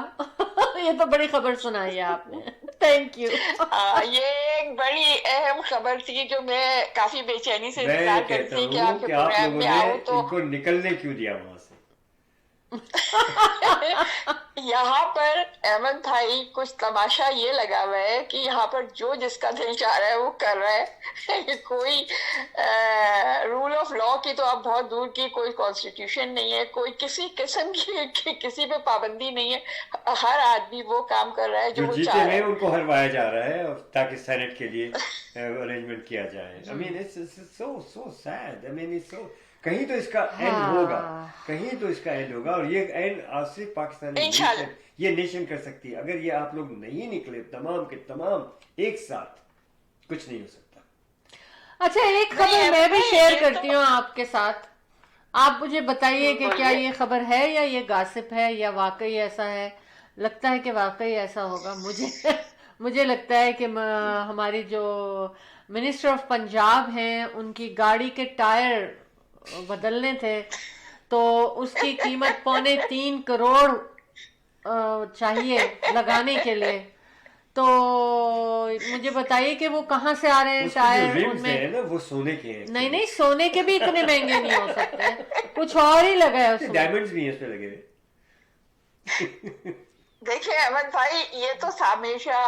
ये तो बड़ी खबर सुनाई है आपने, थैंक यू. ये एक बड़ी अहम खबर थी जो मैं काफी बेचैनी से इंतजार करती थी कि आपके प्रोग्राम में आऊं. तो इनको निकलने क्यों दिया वहां से? यहाँ पर अहमद भाई कुछ तमाशा ये लगा हुआ है कि यहाँ पर जो जिसका दिल चाह रहा है वो कर रहा है. कोई रूल ऑफ लॉ की तो आप बहुत दूर की, कोई कॉन्स्टिट्यूशन नहीं है, कोई किसी किस्म की किसी पे पाबंदी नहीं है. हर आदमी वो काम कर रहा है जो वो जीते चाह रहा हैं है. उनको हरवाया जा रहा है ताकि सेनेट के लिए अरेंजमेंट किया जाए. I mean it's so sad. I mean it's so, कहीं तो इसका एंड होगा, कहीं तो इसका एंड होगा. और ये एंड आज से पाकिस्तानी ये नेशन कर सकती है. अगर ये आप लोग नहीं निकले तमाम के तमाम एक साथ, कुछ नहीं हो सकता. अच्छा, एक खबर मैं भी शेयर करती हूँ आपके साथ. आप मुझे बताइए कि क्या ये खबर है या ये गासिप है या वाकई ऐसा है. लगता है कि वाकई ऐसा होगा. मुझे लगता है कि हमारी जो मिनिस्टर ऑफ पंजाब हैं उनकी गाड़ी के टायर बदलने थे तो उसकी कीमत 3.25 करोड़ चाहिए लगाने के लिए. तो मुझे बताइए कि वो कहाँ से आ रहे हैं टायर. उनमें ना वो सोने के हैं. नहीं, सोने के भी इतने महंगे नहीं हो सकते, कुछ और ही लगा है उसमें. डायमंड्स भी हैं इस पे लगे हुए. देखिए अहमद भाई, ये तो हमेशा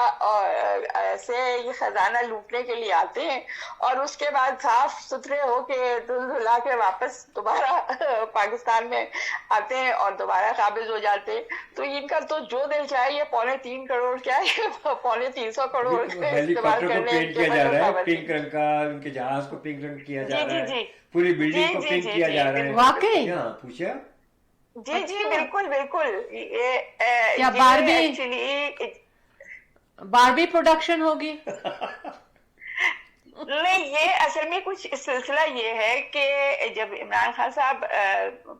से ये खजाना लूटने के लिए आते हैं और उसके बाद साफ सुथरे होके धुला के वापस दोबारा पाकिस्तान में आते हैं और दोबारा काबिज हो जाते हैं. तो इनका तो जो दिल चाहे ये 3.25 करोड़ क्या है 350 करोड़ हेलीकॉप्टर को पेंट किया जा रहा है पिंक रंग का, उनके जहाज को पिंक रंग किया जा रहा है, पूरी बिल्डिंग को पिंक किया जा रहा है. वाकई पूछा? जी बिल्कुल बिल्कुल. ये क्या बारबी प्रोडक्शन होगी? नहीं, ये असल में कुछ सिलसिला ये है कि जब इमरान खान साहब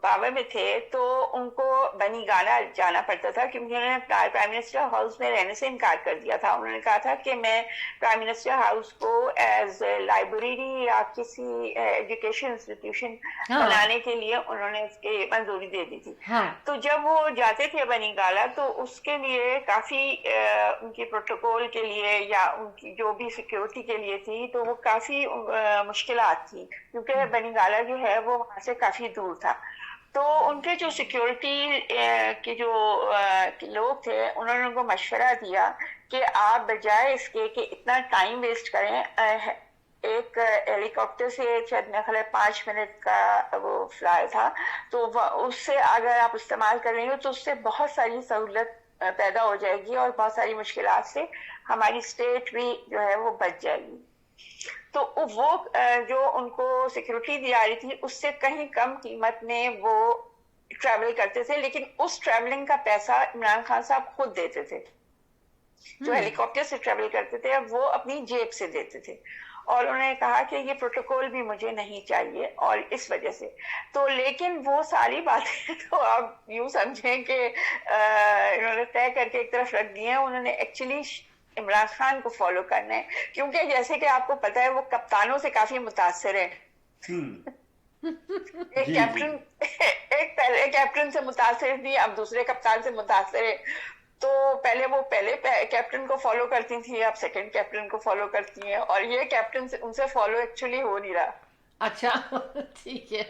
पावर में थे तो उनको बनी गाना जाना पड़ता था क्योंकि उन्होंने प्राइम मिनिस्टर हाउस में रहने से इनकार कर दिया था. उन्होंने कहा था कि मैं प्राइम मिनिस्टर हाउस को एज लाइब्रेरी या किसी एजुकेशन इंस्टीट्यूशन बनाने के लिए उन्होंने उसकी मंजूरी दे दी थी. तो जब वो जाते थे बनी गाला तो उसके लिए काफी उनकी प्रोटोकॉल के लिए या उनकी जो भी सिक्योरिटी के लिए थी तो वो काफी मुश्किलात थी क्योंकि बनीगाला जो है वो वहां से काफी दूर था. तो उनके जो सिक्योरिटी के जो लोग थे उन्होंने उनको मशवरा दिया कि आप बजाय इसके कि इतना टाइम वेस्ट करें, एक हेलीकॉप्टर से शायद मेरे ख्याल 5 मिनट का वो फ्लाई था, तो उससे अगर आप इस्तेमाल करेंगे तो उससे बहुत सारी सहूलत पैदा हो जाएगी और बहुत सारी मुश्किलात से हमारी स्टेट भी जो है वो बच जाएगी. तो वो जो उनको सिक्योरिटी दी जा रही थी उससे कहीं कम कीमत में वो ट्रैवल करते थे, लेकिन उस ट्रैवलिंग का पैसा इमरान खान साहब खुद देते थे. जो हेलीकॉप्टर से ट्रेवल करते थे वो अपनी जेब से देते थे, और उन्होंने कहा कि ये प्रोटोकॉल भी मुझे नहीं चाहिए और इस वजह से। तो लेकिन वो सारी बातें तो आप यूं समझें कि इन्होंने तय करके एक तरफ रख दी है। उन्होंने एक्चुअली इमरान खान को फॉलो करना है, क्योंकि जैसे कि आपको पता है वो कप्तानों से काफी मुतासिर है। एक पहले कैप्टन से मुतासिर थी, अब दूसरे कप्तान से मुतासिर है। तो पहले वो पहले कैप्टन को फॉलो करती थी, अब सेकंड कैप्टन को फॉलो करती हैं, और ये कैप्टन से उनसे फॉलो एक्चुअली हो नहीं रहा। अच्छा ठीक है,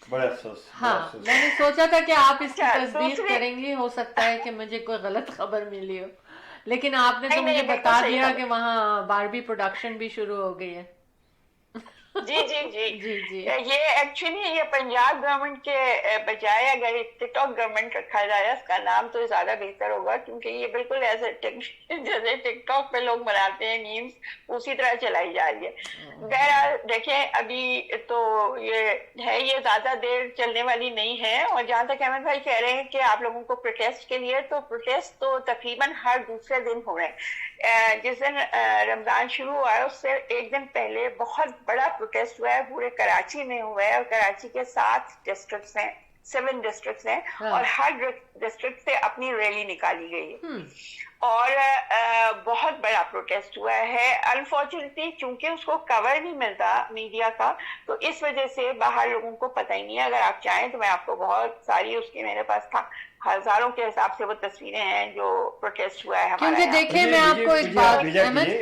बड़ा अफसोस। हाँ मैंने सोचा था कि आप इसकी तस्दीक करेंगी, हो सकता है कि मुझे कोई गलत खबर मिली हो, लेकिन आपने तो मुझे बता दिया कि वहाँ बारबी प्रोडक्शन भी शुरू हो गई है। जी जी जी जी जी। ये एक्चुअली ये पंजाब गवर्नमेंट के बजाय अगर एक टिकटॉक गवर्नमेंट रखा जाए इसका नाम तो ज्यादा बेहतर होगा, क्योंकि ये बिल्कुल ऐसे जैसे टिकटॉक पे लोग बनाते हैं मीम्स, उसी तरह चलाई जा रही है। बहरहाल देखें, अभी तो ये है, ये ज्यादा देर चलने वाली नहीं है। और जहाँ तक अहमद भाई कह रहे हैं कि आप लोगों को प्रोटेस्ट के लिए, तो प्रोटेस्ट तो तकरीबन हर दूसरे दिन हो रहे हैं। जिस दिन रमजान शुरू हुआ है उससे एक दिन पहले बहुत बड़ा प्रोटेस्ट हुआ है, पूरे कराची में हुआ है, और कराची के 7 डिस्ट्रिक्ट्स हैं, 7 डिस्ट्रिक्ट्स हैं, और हर डिस्ट्रिक्ट से अपनी रैली निकाली गई है, और बहुत बड़ा प्रोटेस्ट हुआ है। अनफॉर्चुनेटली चूंकि उसको कवर नहीं मिलता मीडिया का, तो इस वजह से बाहर लोगों को पता ही नहीं है। अगर आप चाहें तो मैं आपको बहुत सारी उसकी मेरे पास था, हजारों के हिसाब से वो तस्वीरें हैं जो प्रोटेस्ट हुआ है हमारा। क्योंकि देखिए मैं आपको एक बात,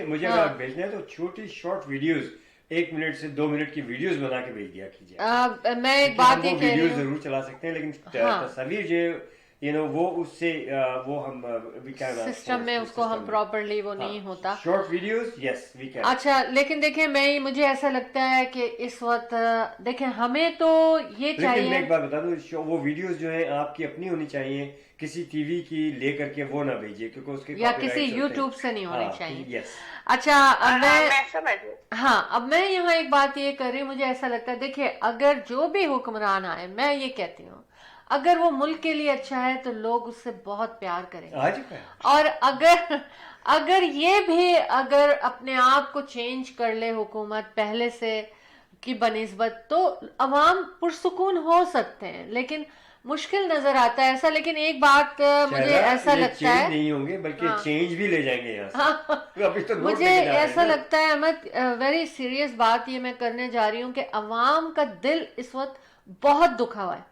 मुझे अगर आप भेजना है तो छोटी शॉर्ट वीडियोस 1 मिनट से 2 मिनट की वीडियोस बना के भेज दिया कीजिए। मैं एक बात ये कह रही हूँ, जरूर चला सकते हैं, लेकिन तस्वीर जो वो उससे वो हम सिस्टम में उसको हम प्रॉपरली वो नहीं होता। Short videos yes we can. अच्छा, लेकिन देखिए मुझे ऐसा लगता है कि इस वक्त देखिए हमें तो ये चाहिए, मैं एक बात बता दूं, वो वीडियोस जो है आपकी अपनी होनी चाहिए, किसी टीवी की लेकर के वो ना भेजिए, क्योंकि उसके या किसी यूट्यूब से नहीं होनी चाहिए। यस। अच्छा अब मैं यहाँ एक बात ये कर रही हूँ, मुझे ऐसा लगता है देखिए अगर जो भी हुक्मरान आए, मैं ये कहती हूँ अगर वो मुल्क के लिए अच्छा है तो लोग उससे बहुत प्यार करेंगे, और अगर ये भी अगर अपने आप को चेंज कर ले हुकूमत पहले से की बनिस्बत, तो अवाम पुरसुकून हो सकते हैं, लेकिन मुश्किल नजर आता है ऐसा। लेकिन एक बात मुझे ऐसा लगता है नहीं होंगे बल्कि चेंज भी ले जाएंगे यहाँ से। अभी तो मुझे ऐसा लगता है अहमद, वेरी सीरियस बात ये मैं करने जा रही हूँ कि अवाम का दिल इस वक्त बहुत दुखा हुआ है,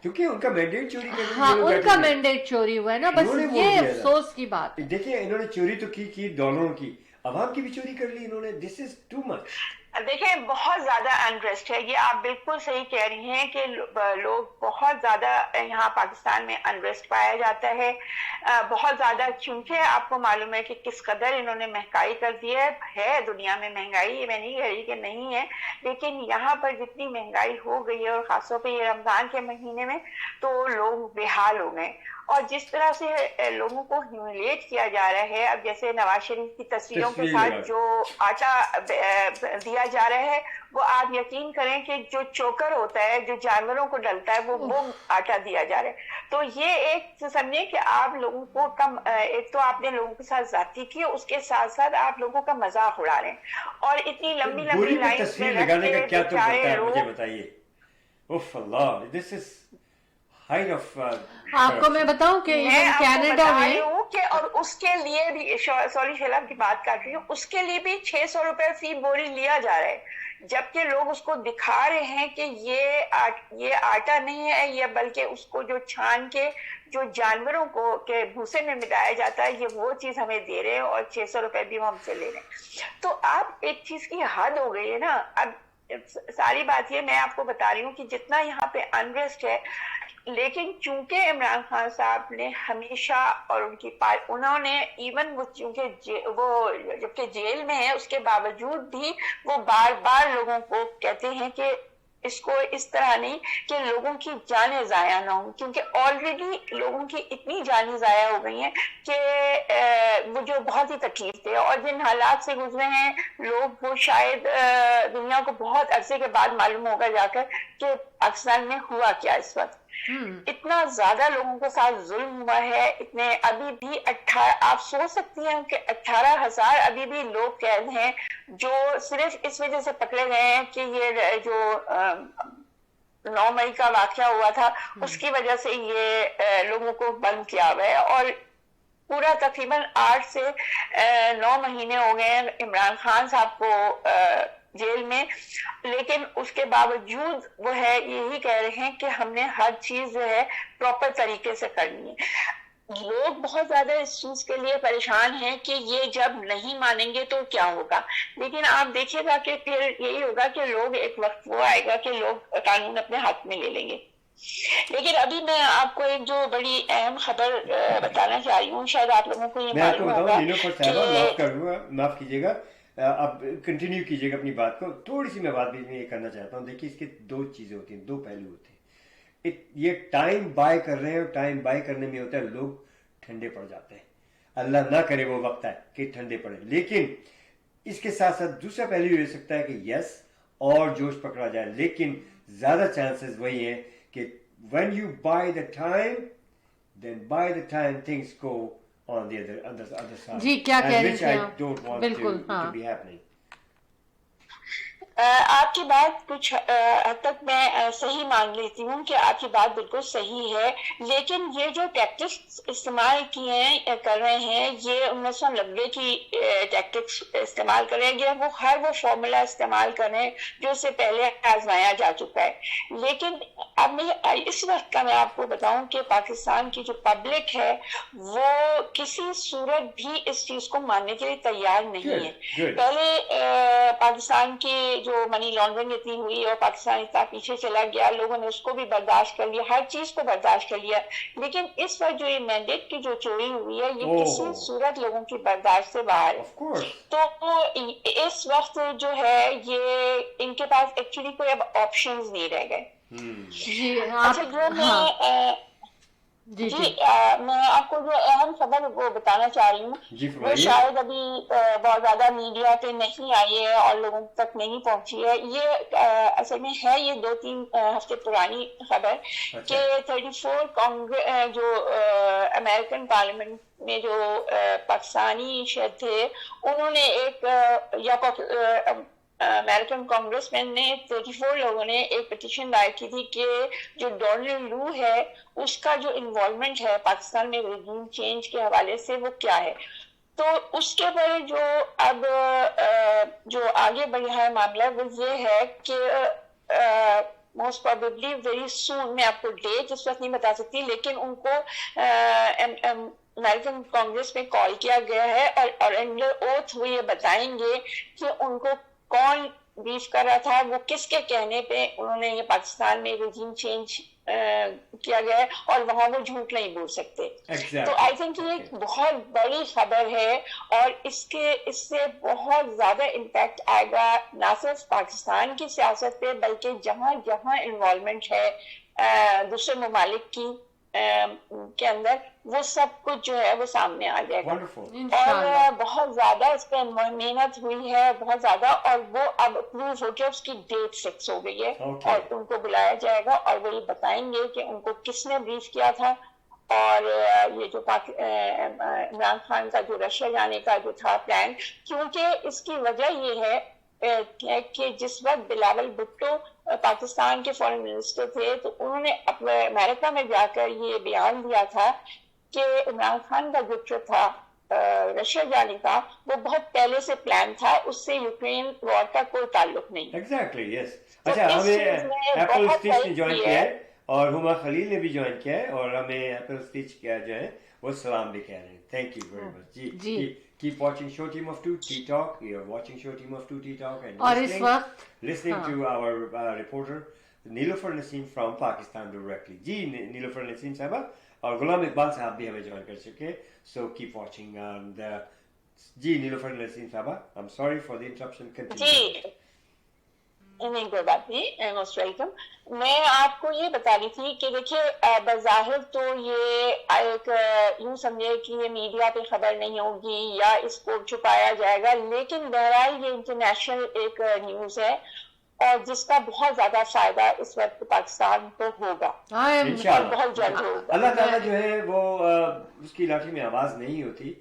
क्योंकि उनका मैंडेट चोरी कर लिया। हाँ, उनका मैंडेट चोरी हुआ है ना, बस ये अफसोस की बात। देखिए इन्होंने चोरी तो की डॉलरों की, अवाम की भी चोरी कर ली इन्होंने। This is too much. देखिए बहुत ज्यादा अनरेस्ट है, ये आप बिल्कुल सही कह रही हैं कि लोग बहुत ज्यादा यहाँ पाकिस्तान में अनरेस्ट पाया जाता है, बहुत ज्यादा, क्योंकि आपको मालूम है कि किस कदर इन्होंने महंगाई कर दी है दुनिया में महंगाई, ये मैं नहीं कह रही कि नहीं है, लेकिन यहाँ पर जितनी महंगाई हो गई है, और खासतौर पे ये रमजान के महीने में, तो लोग बेहाल हो गए। और जिस तरह से लोगों को ह्यूमिलेट किया जा रहा है, अब जैसे नवाज शरीफ की तस्वीरों के साथ जो आटा दिया जा रहा है, वो आप यकीन करें कि जो चोकर होता है जो जानवरों को डलता है वो आटा दिया जा रहा है। तो ये एक समझिए कि आप लोगों को कम, एक तो आपने लोगों के साथ ज्यादती की, उसके साथ साथ आप लोगों का मजाक उड़ा रहे हैं, और इतनी लंबी लंबी लाइन तस्वीर लगाने का क्या तो करता है मुझे बताइए। उफ अल्लाह, दिस इज आपको मैं बताऊं कि कनाडा में और उसके लिए भी, सॉरी शैला की बात कर रही हूँ, उसके लिए भी 600 रुपए फी बोरी लिया जा रहा है, जबकि लोग उसको दिखा रहे हैं कि ये आटा नहीं है, ये बल्कि उसको जो छान के जो जानवरों को के भूसे में मिलाया जाता है, ये वो चीज हमें दे रहे हैं, और 600 रुपए भी वो हमसे ले रहे हैं। तो आप एक चीज की हद हो गई है ना। अब सारी बात ये मैं आपको बता रही हूँ कि जितना यहाँ पे अनरेस्ट है, लेकिन चूंकि इमरान खान साहब ने हमेशा, और उन्होंने इवन वो चूंकि वो जबकि जेल में है उसके बावजूद भी वो बार बार लोगों को कहते हैं कि इसको इस तरह नहीं कि लोगों की जानें जाया ना हो, क्योंकि ऑलरेडी लोगों की इतनी जानें जाया हो गई हैं कि वो जो बहुत ही तकलीफ थे, और जिन हालात से गुजरे हैं लोग, वो शायद दुनिया को बहुत अरसे के बाद मालूम होगा जाकर कि पाकिस्तान में हुआ क्या इस वक्त। اتنا زیادہ لوگوں کے ساتھ ظلم ہوا ہے. اتنے ابھی بھی آپ سوچ سکتی ہیں کہ 18,000 ابھی بھی لوگ قید ہیں جو صرف اس وجہ سے پکڑے گئے ہیں کہ یہ جو 9 مئی کا واقعہ ہوا تھا اس کی وجہ سے یہ لوگوں کو بند کیا ہوا ہے. اور پورا تقریباً 8 سے 9 مہینے ہو گئے ہیں عمران خان صاحب کو جیل میں, لیکن اس کے باوجود وہ ہے یہی کہہ رہے ہیں کہ ہم نے ہر چیز جو ہے پراپر طریقے سے کرنی ہے. لوگ بہت زیادہ اس چیز کے لیے پریشان ہیں کہ یہ جب نہیں مانیں گے تو کیا ہوگا, لیکن آپ دیکھیے گا کہ پھر یہی ہوگا کہ لوگ ایک وقت وہ آئے گا کہ لوگ قانون اپنے ہاتھ میں لے لیں گے. لیکن ابھی میں آپ کو ایک جو بڑی اہم خبر بتانا چاہ رہی ہوں, شاید آپ لوگوں کو یہ معلوم ہوگا. معاف کیجیے گا, اب کنٹینیو کیجیے گا اپنی بات کو. تھوڑی سی میں بات بھی یہ کرنا چاہتا ہوں. دیکھیے اس کے 2 چیزیں ہوتی ہیں, 2 پہلو ہوتے ہیں. یہ ٹائم بائی کر رہے ہیں اور ٹائم بائی کرنے میں ہوتا ہے لوگ ٹھنڈے پڑ جاتے ہیں. اللہ نہ کرے وہ وقت ہے کہ ٹھنڈے پڑے. لیکن اس کے ساتھ ساتھ دوسرا پہلو یہ ہو سکتا ہے کہ یس اور جوش پکڑا جائے, لیکن زیادہ چانسز وہی ہیں کہ when you buy the time, then by the time things go on the other side. جی کیا کہہ رہی تھے آپ؟ بالکل ہاں. آپ کی بات کچھ حد تک میں صحیح مان لیتی ہوں کہ آپ کی بات بالکل صحیح ہے, لیکن یہ جو ٹیکٹکس استعمال کر رہے ہیں یہ 1990 کی ٹیکٹکس استعمال کریں گے. وہ وہ فارمولا استعمال کریں جو اس سے پہلے آزمایا جا چکا ہے. لیکن اب میں اس وقت کا میں آپ کو بتاؤں کہ پاکستان کی جو پبلک ہے وہ کسی صورت بھی اس چیز کو ماننے کے لیے تیار نہیں ہے. پہلے پاکستان کی جو منی لانڈرنگ اتنی ہوئی اور پاکستان اتنا پیچھے چلا گیا, لوگوں نے اس کو بھی برداشت کر لیا, ہر چیز کو برداشت کر لیا. لیکن اس وقت جو یہ مینڈیٹ کی جو چوری ہوئی ہے یہ کسی صورت لوگوں کی برداشت سے باہر ہے. تو اس وقت جو ہے یہ ان کے پاس ایکچولی کوئی اب آپشنز نہیں رہ گئے. جی میں آپ کو جو اہم خبر وہ بتانا چاہ رہی ہوں وہ شاید ابھی بہت زیادہ میڈیا پہ نہیں آئی ہے اور لوگوں تک نہیں پہنچی ہے. یہ اصل میں ہے یہ 2-3 ہفتے پرانی خبر کہ 34 جو امریکن پارلیمنٹ میں جو پاکستانی شہری تھے انہوں نے ایک یا امریکن کانگریس مین نے 34 لوگوں نے ایک پٹیشن دائر کی تھی کہ جو ڈونلڈ لو ہے اس کا جو انوالومنٹ ہے پاکستان میں ریجیم چینج کے حوالے سے وہ کیا ہے. تو اس کے پر جو اب جو آگے بڑھا ہے معاملہ وہ یہ ہے کہ موسٹ پروبیبلی ویری سون, میں آپ کو ڈیٹ اس وقت نہیں بتا سکتی, لیکن ان کو امریکن کانگریس میں کال کیا گیا ہے اور انڈر اوتھ وہ یہ بتائیں گے کہ ان کو کون بریف کر رہا تھا, وہ کس کے کہنے پہ انہوں نے یہ پاکستان میں ریجیم چینج کیا گیا ہے, اور وہاں وہ جھوٹ نہیں بول سکتے. تو آئی تھنک یہ ایک بہت بڑی خبر ہے اور اس سے بہت زیادہ امپیکٹ آئے گا نہ صرف پاکستان کی سیاست پہ بلکہ جہاں جہاں انوالومنٹ ہے دوسرے ممالک کی کے اندر, وہ سب کچھ جو ہے وہ سامنے آ جائے گا. اور بہت زیادہ اس پہ محنت ہوئی ہے بہت زیادہ, اور وہ اب اپروو ہو کے اس کی ڈیٹ فکس ہو گئی ہے اور ان کو بلایا جائے گا اور وہ یہ بتائیں گے کہ ان کو کس نے بریف کیا تھا. اور یہ جو عمران خان کا جو رشیا جانے کا جو تھا پلان, کیونکہ اس کی وجہ یہ ہے کہ جس وقت بلاول بھٹو پاکستان کے فارن منسٹر تھے تو انہوں نے امریکہ میں جا کر یہ بیان دیا تھا کہ عمران خان کا جو ٹرپ تھا رشیا جانے کا وہ بہت پہلے سے پلان تھا, اس سے یوکرین وار کا کوئی تعلق نہیں. ایگزیکٹلی یس. اچھا ہمیں ایپل اسپیچ نے جوائن کیا ہے اور ہما خلیل نے بھی جوائن کیا ہے اور ہمیں ایپل اسپیچ کیا جو ہے وہ سلام بھی کہہ رہے ہیں. Thank you very much. جی keep watching Show Team of 2 Tea Talk. You're watching Show Team of 2 Tea Talk and listening to our reporter Niloufar Naseem from Pakistan directly. جی نیلوفر نسیم صاحبہ اور غلام اقبال صاحب بھی ہمیں جوائن کر چکے, so keep watching. جی نیلوفر نسیم صاحبہ, I'm sorry for the interruption. جی نہیں کوئی بات نہیں, موسٹ ویلکم. میں آپ کو یہ بتا رہی تھی کہ دیکھیے بظاہر تو یہ ایک یوں سمجھے کہ یہ میڈیا پہ خبر نہیں ہوگی یا اس کو چھپایا جائے گا, لیکن بہرحال یہ انٹرنیشنل ایک نیوز ہے اور جس کا بہت زیادہ فائدہ اس وقت پاکستان کو ہوگا انشاءاللہ بہت جلد ہوگا. اللہ تعالیٰ جو ہے وہ اس کی لاٹھی میں آواز نہیں ہوتی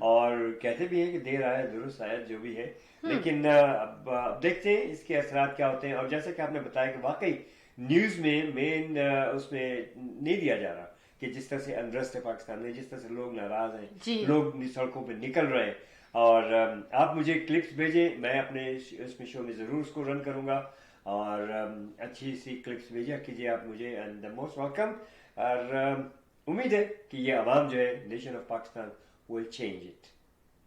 اور کہتے بھی ہیں کہ دیر آئے درست آئے جو بھی ہے لیکن اب دیکھتے ہیں اس کے اثرات کیا ہوتے ہیں. اور جیسا کہ آپ نے بتایا کہ واقعی نیوز میں مین اس میں نہیں دیا جا رہا کہ جس طرح سے انرسٹ ہے پاکستان میں, جس طرح سے لوگ ناراض ہیں, لوگ سڑکوں پہ نکل رہے ہیں. اور آپ مجھے کلپس بھیجیں, میں اپنے اس میں شو میں ضرور اس کو رن کروں گا اور اچھی سی کلپس بھیجا کیجیے آپ مجھے اینڈ دا موسٹ ویلکم. اور امید ہے کہ یہ عوام جو ہے nation of Pakistan will change it.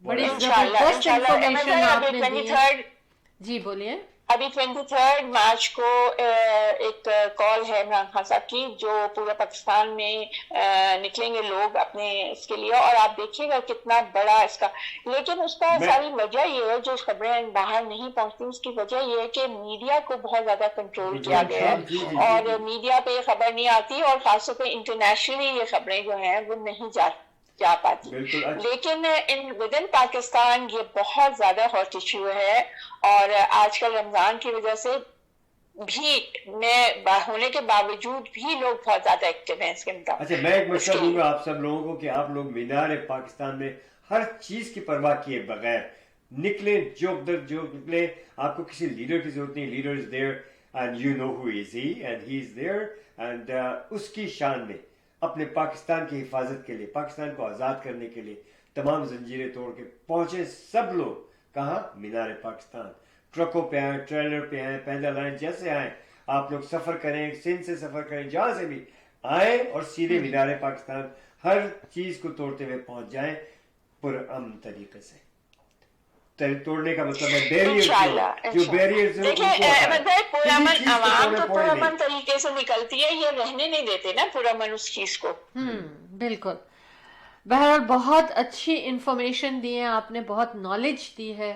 بڑی زبردست انفارمیشن آپ نے دی. جی بولیے. ابھی 23 مارچ کو ایک کال ہے عمران خان صاحب کی جو پورے پاکستان میں نکلیں گے لوگ اپنے اس کے لیے, اور آپ دیکھیے گا کتنا بڑا اس کا, لیکن اس کا ساری وجہ یہ ہے جو خبریں باہر نہیں پہنچتی اس کی وجہ یہ ہے کہ میڈیا کو بہت زیادہ کنٹرول کیا گیا ہے اور میڈیا پہ یہ خبر نہیں آتی اور خاص طور پہ انٹرنیشنلی یہ خبریں جو ہیں وہ نہیں جا پاتی. لیکن ود ان پاکستان یہ بہت زیادہ ہاٹ ایشو ہے اور آج کل رمضان کی وجہ سے بھی میں ہونے کے باوجود بھی لوگ بہت زیادہ ایکٹیو ہیں اس کے مطابق. اچھا میں ایک مشورہ دوں گا آپ سب لوگوں کو کہ آپ لوگ مینار پاکستان میں ہر چیز کی پرواہ کیے بغیر نکلیں, جو نکلے. آپ کو کسی لیڈر کی ضرورت نہیں, leader is there and you know who is he and he is there and اس کی شان میں اپنے پاکستان کی حفاظت کے لیے, پاکستان کو آزاد کرنے کے لیے تمام زنجیریں توڑ کے پہنچے سب لوگ. کہاں؟ مینار پاکستان. ٹرکوں پہ آئیں, ٹریلر پہ آئیں, پیدل آئیں, جیسے آئیں آپ لوگ سفر کریں, سندھ سے سفر کریں, جہاں سے بھی آئیں اور سیدھے مینار پاکستان ہر چیز کو توڑتے ہوئے پہنچ جائیں پرامن طریقے سے. توڑنے کا مطلب ہے بیریئر, جو بیریئر عوام تو پرامن طریقے سے نکلتی ہے, یہ رہنے نہیں دیتے نا پرامن اس چیز کو. بالکل. بہرحال بہت اچھی انفارمیشن دی ہے آپ نے, بہت نالج دی ہے.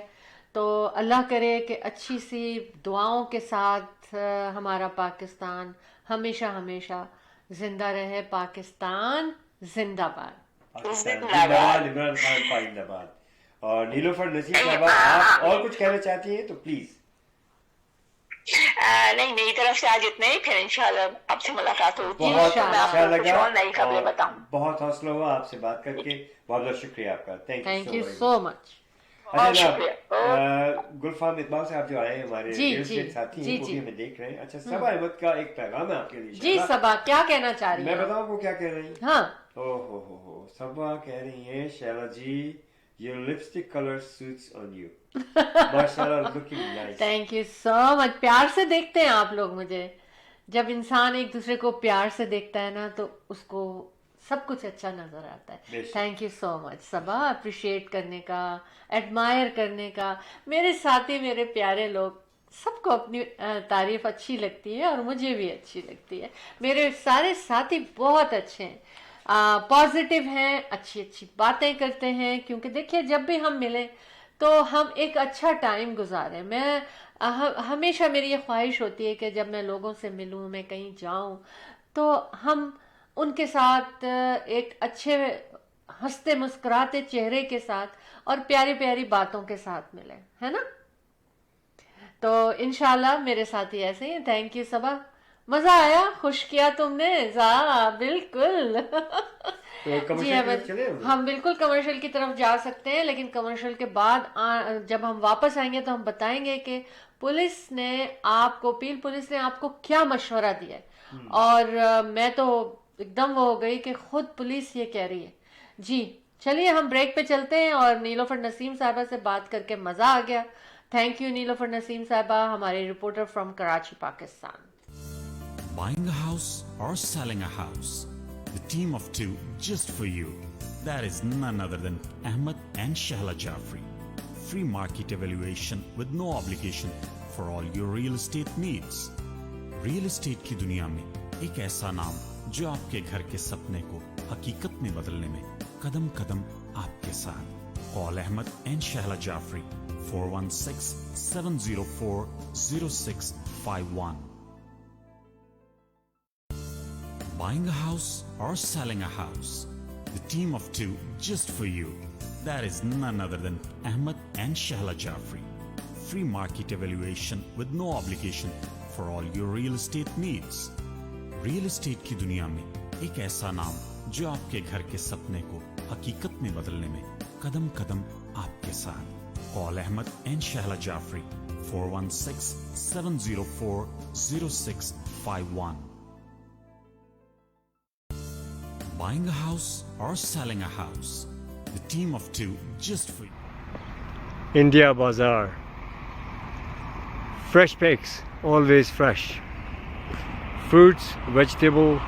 تو اللہ کرے کہ اچھی سی دعاؤں کے ساتھ ہمارا پاکستان ہمیشہ ہمیشہ زندہ رہے. پاکستان زندہ باد. عمران خان پائندہ باد. اور نیلوفر نسیم صاحبہ آپ اور کچھ کہنا چاہتی ہیں تو پلیز. نہیں, میری طرف سے آج اتنا ہی, پھر انشاءاللہ آپ سے ملاقات ہوگی. بہت اچھا لگا, نئی خبریں بتاؤں. بہت حوصلہ ہوا آپ سے بات کر کے. بہت بہت شکریہ آپ کا. تھینک یو سو مچ. گلفام اقبال صاحب جو آئے ہمارے ساتھی ہیں وہ بھی ہمیں دیکھ رہے ہیں. اچھا صبا احمد کا ایک پیغام ہے آپ کے لیے. جی صبا کیا کہنا چاہ رہی ہیں؟ میں بتاؤں کو کیا کہہ رہی ہیں. ہاں ہو صبا کہہ رہی ہیں Sheila ji your lipstick color suits on you. ماشاءاللہ looking nice. Thank you so much. پیار سے دیکھتے ہیں آپ لوگ مجھے. جب انسان ایک دوسرے کو پیار سے دیکھتا ہے نا تو اس کو سب کچھ اچھا نظر آتا ہے. Thank you so much Saba, appreciate کرنے کا, ایڈمائر کرنے کا. میرے ساتھی, میرے پیارے لوگ, سب کو اپنی تعریف اچھی لگتی ہے اور مجھے بھی اچھی لگتی ہے. میرے سارے ساتھی بہت اچھے ہیں, پازیٹیو ہیں, اچھی اچھی باتیں کرتے ہیں. کیونکہ دیکھیے جب بھی ہم ملیں تو ہم ایک اچھا ٹائم گزاریں. میں ہمیشہ میری یہ خواہش ہوتی ہے کہ جب میں لوگوں سے ملوں, میں کہیں جاؤں تو ہم ان کے ساتھ ایک اچھے ہنستے مسکراتے چہرے کے ساتھ اور پیاری پیاری باتوں کے ساتھ ملیں, ہے نا. تو انشاءاللہ میرے ساتھی ایسے ہیں. تھینک یو صبا, مزہ آیا, خوش کیا تم نے. بالکل. جی ہم بالکل کمرشل کی طرف جا سکتے ہیں, لیکن کمرشل کے بعد جب ہم واپس آئیں گے تو ہم بتائیں گے کہ پولیس نے آپ کو, پولیس نے آپ کو کیا مشورہ دیا ہے. اور میں تو ایک دم وہ ہو گئی کہ خود پولیس یہ کہہ رہی ہے. جی چلیے ہم بریک پہ چلتے ہیں. اور نیلوفر نسیم صاحبہ سے بات کر کے مزہ آ گیا. تھینک یو نیلوفر نسیم صاحبہ, ہمارے reporter from Karachi, Pakistan. Buying a house or selling a house, the team of two just for you. That is none other than Ahmed and Shahla Jafri. Free market evaluation with no obligation for all your real estate needs. Real estate کی دنیا میں ایک ایسا نام جو آپ کے گھر کے سپنے کو حقیقت میں بدلنے میں قدم قدم آپ کے ساتھ. Call Ahmed and Shahla Jafri 416-704-0651. Buying a house or selling a house, the team of two just for you. That is none other than Ahmed and Shahla Jafri. free market evaluation with no obligation for all your real estate needs. Real estate की दुनिया में एक ऐसा नाम जो आपके घर के सपने को हकीकत में बदलने में कदम कदम आपके साथ. Call Ahmed and Shahla Jaffrey 416-704-0651. Buying a house or selling a house, the team of two just for you. India Bazaar. Fresh pigs, always fresh. Fruits, vegetable,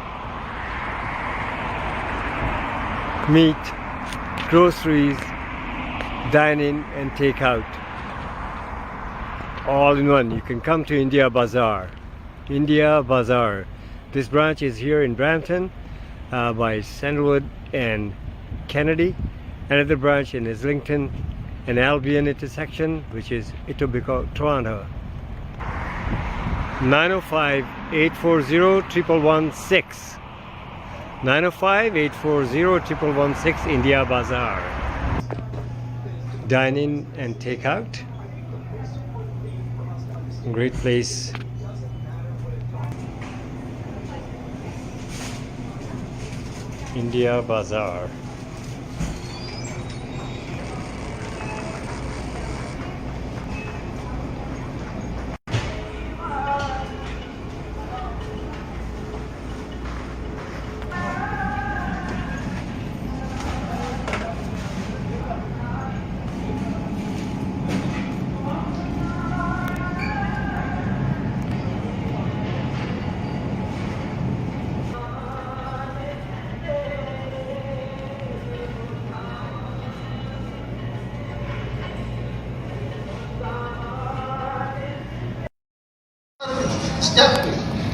meat, groceries, dine in and take out. All in one. You can come to India Bazaar. India Bazaar. This branch is here in Brampton by Sandalwood and Kennedy. Another branch in Islington and Albion intersection, which is Etobicoke, Toronto. 905-840-1116. 905-840-1116 India Bazaar. Dine in and take out. Great place. India Bazaar.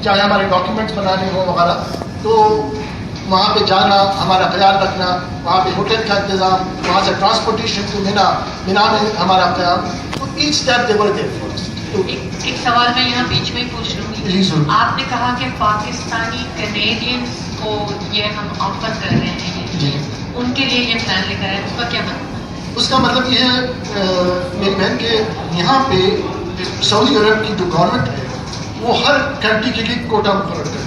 चाहे हमारे documents बनाने हो वगैरह, तो वहाँ पे जाना, हमारा ख्याल रखना, वहाँ पे होटल का इंतज़ाम, वहाँ से ट्रांसपोर्टेशन टू मिना में हमारा ख्याल, तो each step they were there for us. एक सवाल मैं यहाँ बीच में पूछ लूँगी. आपने कहा कि पाकिस्तानी कैनेडियंस को ये हम ऑफर कर रहे हैं, उनके लिए ये प्लान लेकर आए, उसका क्या मतलब? उसका मतलब ये है मेरी बहन के यहाँ पे सऊदी अरब की जो गवर्नमेंट है वो हर कंट्री के लिए कोटा मुकर्रर करती है.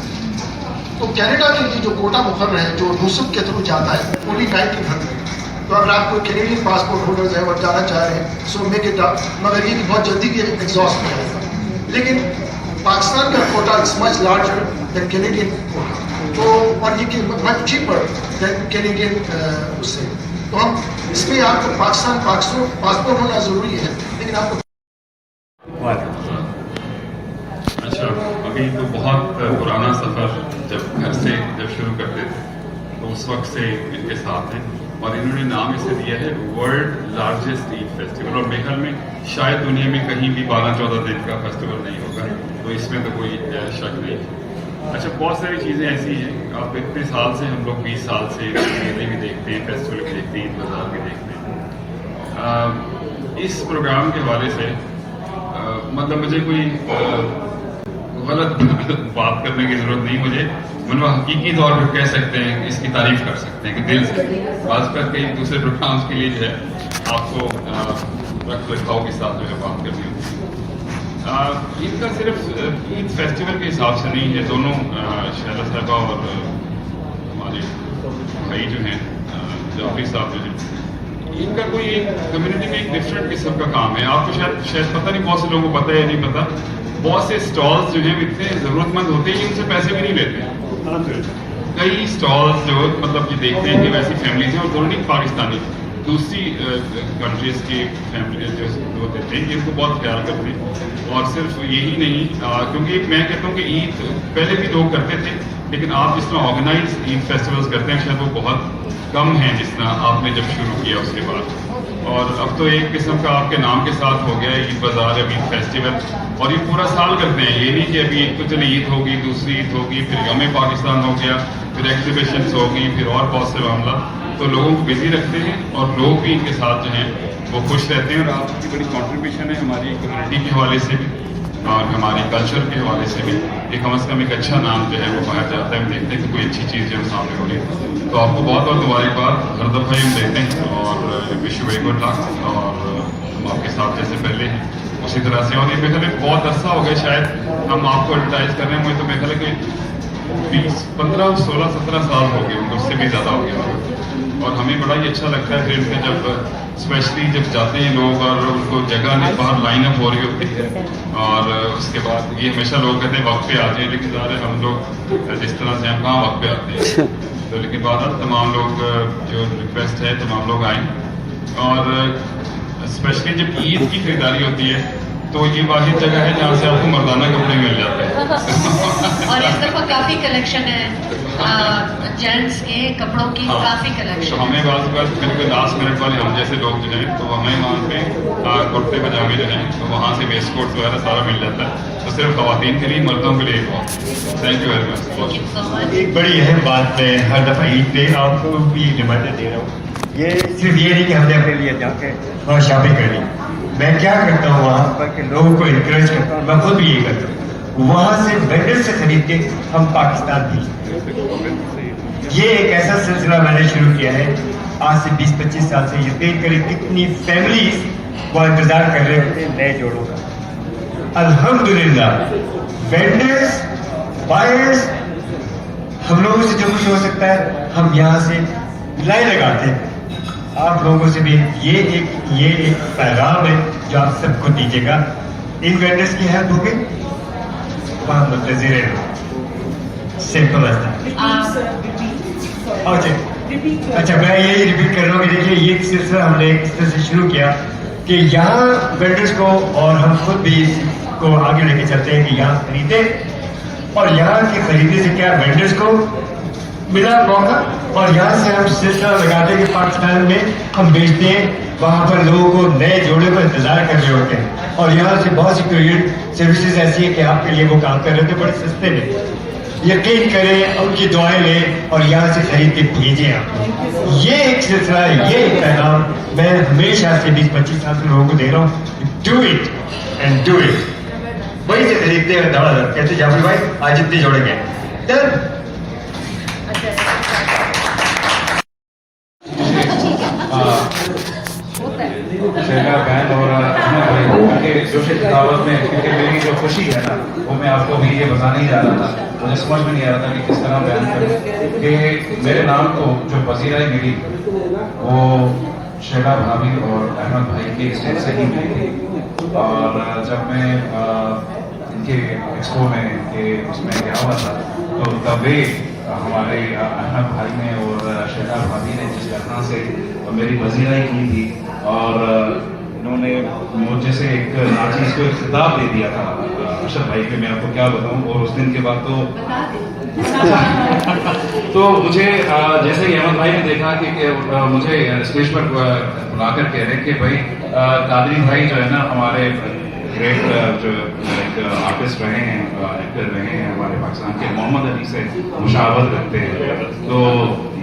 तो कनाडा के लिए जो कोटा मुकर्रर है, जो नुसब के थ्रू जाता है, ओनली 1900. तो अगर आप कोई कैनेडियन पासपोर्ट होल्डर्स हैं और जाना चाह रहे हैं, सो मेक इट अप, मगर ये बहुत जल्दी ये एग्जॉस्ट हो जाएगा. लेकिन पाकिस्तान का quota is much larger than Canadian quota, तो और ये मच चीपर देन कैनेडियन उससे. तो हम इसमें आपको पाकिस्तान पासपोर्ट होना ज़रूरी है, लेकिन आपको अच्छा, अभी तो बहुत पुराना सफ़र जब घर से जब शुरू करते थे तो उस वक्त से इनके साथ हैं, और इन्होंने नाम इसे दिया है वर्ल्ड लार्जेस्ट ईद फेस्टिवल. और मेरे ख्याल में शायद दुनिया में कहीं भी 12-14 दिन का फेस्टिवल नहीं होगा, तो इसमें तो कोई शक नहीं है. अच्छा, बहुत सारी चीज़ें ऐसी हैं, आप इतने साल से, हम लोग 20 साल से मेले भी देखते हैं, फेस्टिवल भी देखते हैं, ईद बाज़ार भी देखते हैं. इस प्रोग्राम के हवाले से मतलब मुझे कोई गलत बात करने की जरूरत नहीं. मुझे मतलब हकीकी तौर पर कह सकते हैं, इसकी तारीफ कर सकते हैं कि दिल से. खास कर कई दूसरे प्रोग्राम्स के लिए जो है आपको रख रखाव के साथ जो है बात करनी होती है. इनका सिर्फ ईद फेस्टिवल के हिसाब से नहीं है, दोनों शहला साहबा और हमारे भाई जो हैं जाफरी साहब जो हैं, इनका कोई एक कम्युनिटी में एक डिफरेंट किस्म का काम है. आपको शायद पता नहीं, बहुत से लोगों को पता है या नहीं पता, बहुत से स्टॉल्स जो हैं इतने ज़रूरतमंद होते हैं कि उनसे पैसे भी नहीं लेते. कई स्टॉल्स जो मतलब कि देखते हैं कि वैसी फैमिलीज हैं, और दोनों नहीं पाकिस्तानी, दूसरी कंट्रीज़ की फैमिली जो देते हैं, इनको बहुत ख्याल करते हैं. और सिर्फ यही नहीं, क्योंकि मैं कहता हूँ कि ईद पहले भी लोग करते थे, लेकिन आप जिस तरह ऑर्गेनाइज ईद फेस्टिवल्स करते हैं शायद वो बहुत कम हैं जिस तरह आपने जब शुरू किया उसके बाद. और अब तो एक किस्म का आपके नाम के साथ हो गया ईद बाज़ार, अब ईद फेस्टिवल, और ये पूरा साल करते हैं. ये नहीं कि अभी एक तो चले ईद होगी, दूसरी ईद होगी, फिर यौम पाकिस्तान हो गया, फिर एग्जीबिशंस होगी, फिर और बहुत से मामला. तो लोगों को बिजी रखते हैं और लोग भी इनके साथ जो हैं वो खुश रहते हैं. और आपकी बड़ी कॉन्ट्रीब्यूशन है हमारी कम्युनिटी के हवाले से भी और हमारी कल्चर के हवाले से भी. कि कम से कम एक अच्छा नाम जो है वो बाहर जाता है, देखते हैं कि कोई अच्छी चीज़ जो है सामने हो रही है। तो आपको बहुत बहुत मुबारकबाद, हर दफ़ा हम देते हैं और wish you very good luck, और हम आपके साथ जैसे पहले हैं उसी तरह से। और ये मेरे ख्याल बहुत अरसा हो गया शायद हम आपको एडवर्टाइज कर रहे हैं, मुझे तो मेरे ख्याल कि 20, 15, 16, 17 साल हो गए होंगे, उससे भी ज़्यादा हो गया। और हमें बड़ा ही अच्छा लगता है फिर जब स्पेशली जब जाते हैं लोग और उनको जगह नहीं, बाहर लाइन अप हो रही होती है, और उसके बाद ये हमेशा लोग कहते हैं वक्त पे आ जाए, लेकिन ज़ाहिर है हम लोग जिस तरह से हम कहाँ वक्त पे आते हैं, तो लेकिन बाद तमाम लोग जो रिक्वेस्ट है तमाम लोग आए। और स्पेशली जब ईद की खरीदारी होती है तो ये वाहिद जगह है जहाँ से आपको मर्दाना कपड़े मिल जाते हैं। और इस दफा काफी कलेक्शन है जेंट्स के कपड़ों की, काफी तो कलेक्शन। हमें बिल्कुल लास्ट मिनट वाले हम जैसे लोग जो हैं तो हमें वहाँ पे कुर्ते पजामे जो हैं तो वहाँ से वेस्ट कोट वगैरह सारा मिल जाता है, तो सिर्फ खवातीन के लिए, मर्दों के लिए बहुत। Thank you very much. एक बड़ी अहम बात मैं हर दफ़ा ईद पे आपको भी रिमाइंडर दे रहा हूँ, ये सिर्फ ये नहीं कि हमने अपने लिए जाके वहाँ शॉपिंग कर ली। मैं क्या करता हूँ वहाँ पर कि लोगों को इंकरेज करता हूँ, मैं खुद भी ये करता हूँ, वहाँ से वेंडर से खरीद के हम पाकिस्तान भेजते। ये एक ऐसा सिलसिला मैंने शुरू किया है आज से 20-25 साल से। यकीन करें कितनी फैमिलीज वो इंतजार कर रहे होते हैं नए जोड़ों का। अल्हम्दुलिल्लाह वेंडर्स, बायर्स, हम लोगों से जो कुछ हो सकता है हम यहाँ से लाइन लगाते हैं। आप लोगों से भी ये एक पैगाम है जो आप सबको दीजिएगा। इन वेंडर्स की हेल्प होगी, वहाँ मुंतज़िर रहो, सिंपल अच्छा मैं यही रिपीट कर रहा हूँ कि देखिए ये सिलसिला हमने इस तरह से शुरू किया कि यहाँ वेंडर्स को और हम खुद भी इसको आगे लेके चलते हैं कि यहाँ खरीदे, और यहाँ के खरीदने से क्या वेंडर्स को मिला मौका, और यहाँ से हम सिलसिला लगाते हैं कि पाकिस्तान में हम बेचते हैं, वहाँ पर लोगों को नए जोड़े को इंतजार कर रहे होते हैं, और यहाँ से बहुत सी कोरियर सर्विसेज ऐसी है कि आपके लिए वो काम कर रहे थे बड़े सस्ते में। यकीन करें, उनकी दुआएं लें और यहाँ से खरीद के भेजें आप। ये एक सिलसिला है, ये एक पैगाम मैं हमेशा से 20-25 साल से लोगों को दे रहा हूँ। Do it and do it. वहीं से खरीदते हैं धड़ाधड़, कहते जाफरी भाई आज इतने जोड़े गए, डन। शहला बहन और उनके जोश दावत में, क्योंकि मेरी जो खुशी है ना वो मैं आपको भी ये बताने ही जा रहा था, मुझे समझ में नहीं आ रहा था कि किस तरह बयान करूं कि मेरे नाम को जो वजीराई मिली वो शहला भाभी और अहमद भाई के स्टेज से ही मिली थी। और जब मैं इनके एक्सपो में के उसमें गया हुआ था तो तभी हमारे अहमद भाई ने और शहला भाभी ने जिस तरह से मेरी वजीराई की थी, और इन्होंने मुझे से एक चीज़ को एक खिताब दे दिया था अशरफ भाई के, मैं आपको क्या बताऊं। और उस दिन के बाद तो मुझे जैसे ही अहमद भाई ने देखा कि मुझे स्टेज पर बुलाकर कह रहे कि भाई कादरी भाई जो है ना हमारे ग्रेट जो एक आर्टिस्ट रहे हैं, एक्टर रहे हैं हमारे पाकिस्तान के, मोहम्मद अली से मुशावरत रखते हैं, तो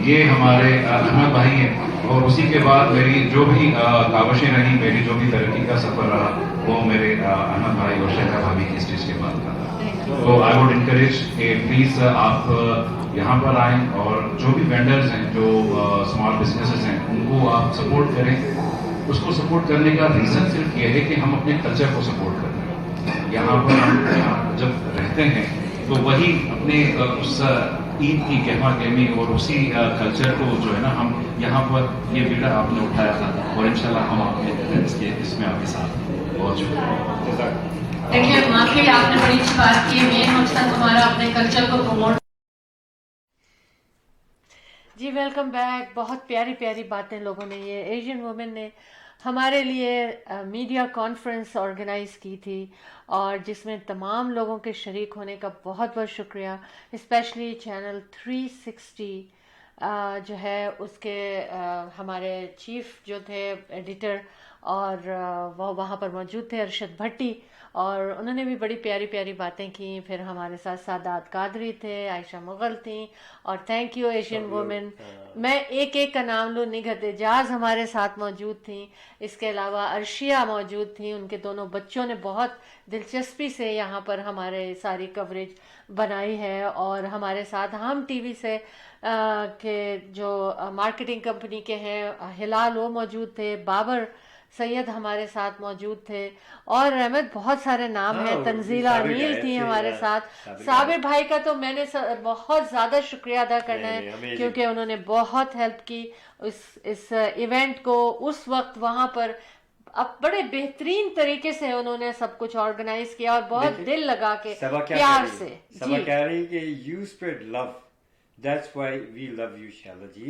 ये हमारे अहमद भाई हैं। और उसी के बाद मेरी जो भी काविशें रही, मेरी जो भी तरक्की का सफर रहा वो मेरे अहमद भाई और शहला भाभी की स्टेज के बाद का था। तो आई वुड इनकरेज कि प्लीज़ आप यहाँ पर आएँ और जो भी वेंडर्स हैं, जो स्मॉल बिजनेसेस हैं, उनको आप सपोर्ट करें। उसको सपोर्ट करने का रीज़न सिर्फ ये है कि हम अपने कल्चर को सपोर्ट कर रहे हैं। यहाँ पर हम जब रहते हैं तो वही अपने उस ईद की गहमा गहमी और उसी कल्चर को जो है ना हम यहाँ पर ये बीड़ा आपने उठाया था, और इंशाल्लाह हम आपने इसमें आपके साथ बहुत शुक्रिया। देखिए माफी, आपने बड़ी अच्छी बात की। मेन मकसद हमारा अपने कल्चर को प्रमोट। जी वेलकम बैक। बहुत प्यारी प्यारी बातें लोगों ने, ये एशियन वुमेन ने हमारे लिए मीडिया कॉन्फ्रेंस ऑर्गेनाइज़ की थी, और जिसमें तमाम लोगों के शरीक होने का बहुत बहुत शुक्रिया। स्पेशली चैनल 360 जो है उसके हमारे चीफ जो थे एडिटर, और वो वहाँ पर मौजूद थे अरशद भट्टी, اور انہوں نے بھی بڑی پیاری پیاری باتیں کی. پھر ہمارے ساتھ سادات قادری تھے, عائشہ مغل تھیں, اور تھینک یو ایشین وومن. میں ایک ایک کا نام لوں, نگہت اعجاز ہمارے ساتھ موجود تھیں, اس کے علاوہ عرشیہ موجود تھیں, ان کے دونوں بچوں نے بہت دلچسپی سے یہاں پر ہمارے ساری کوریج بنائی ہے. اور ہمارے ساتھ ہم ٹی وی سے کہ جو مارکیٹنگ کمپنی کے ہیں ہلال, وہ موجود تھے, بابر سید ہمارے ساتھ موجود تھے, اور احمد بہت سارے نام ہیں, تنزیلہ انیل تھی ہمارے ساتھ. صابر بھائی کا تو میں نے بہت زیادہ شکریہ ادا کرنا ہے, کیونکہ انہوں نے بہت ہیلپ کی اس ایونٹ کو. اس وقت وہاں پر اب بڑے بہترین طریقے سے انہوں نے سب کچھ آرگنائز کیا, اور بہت دل لگا کے پیار سے. سبا کہہ رہی کہ you spread love. That's why we love you, Shaila ji.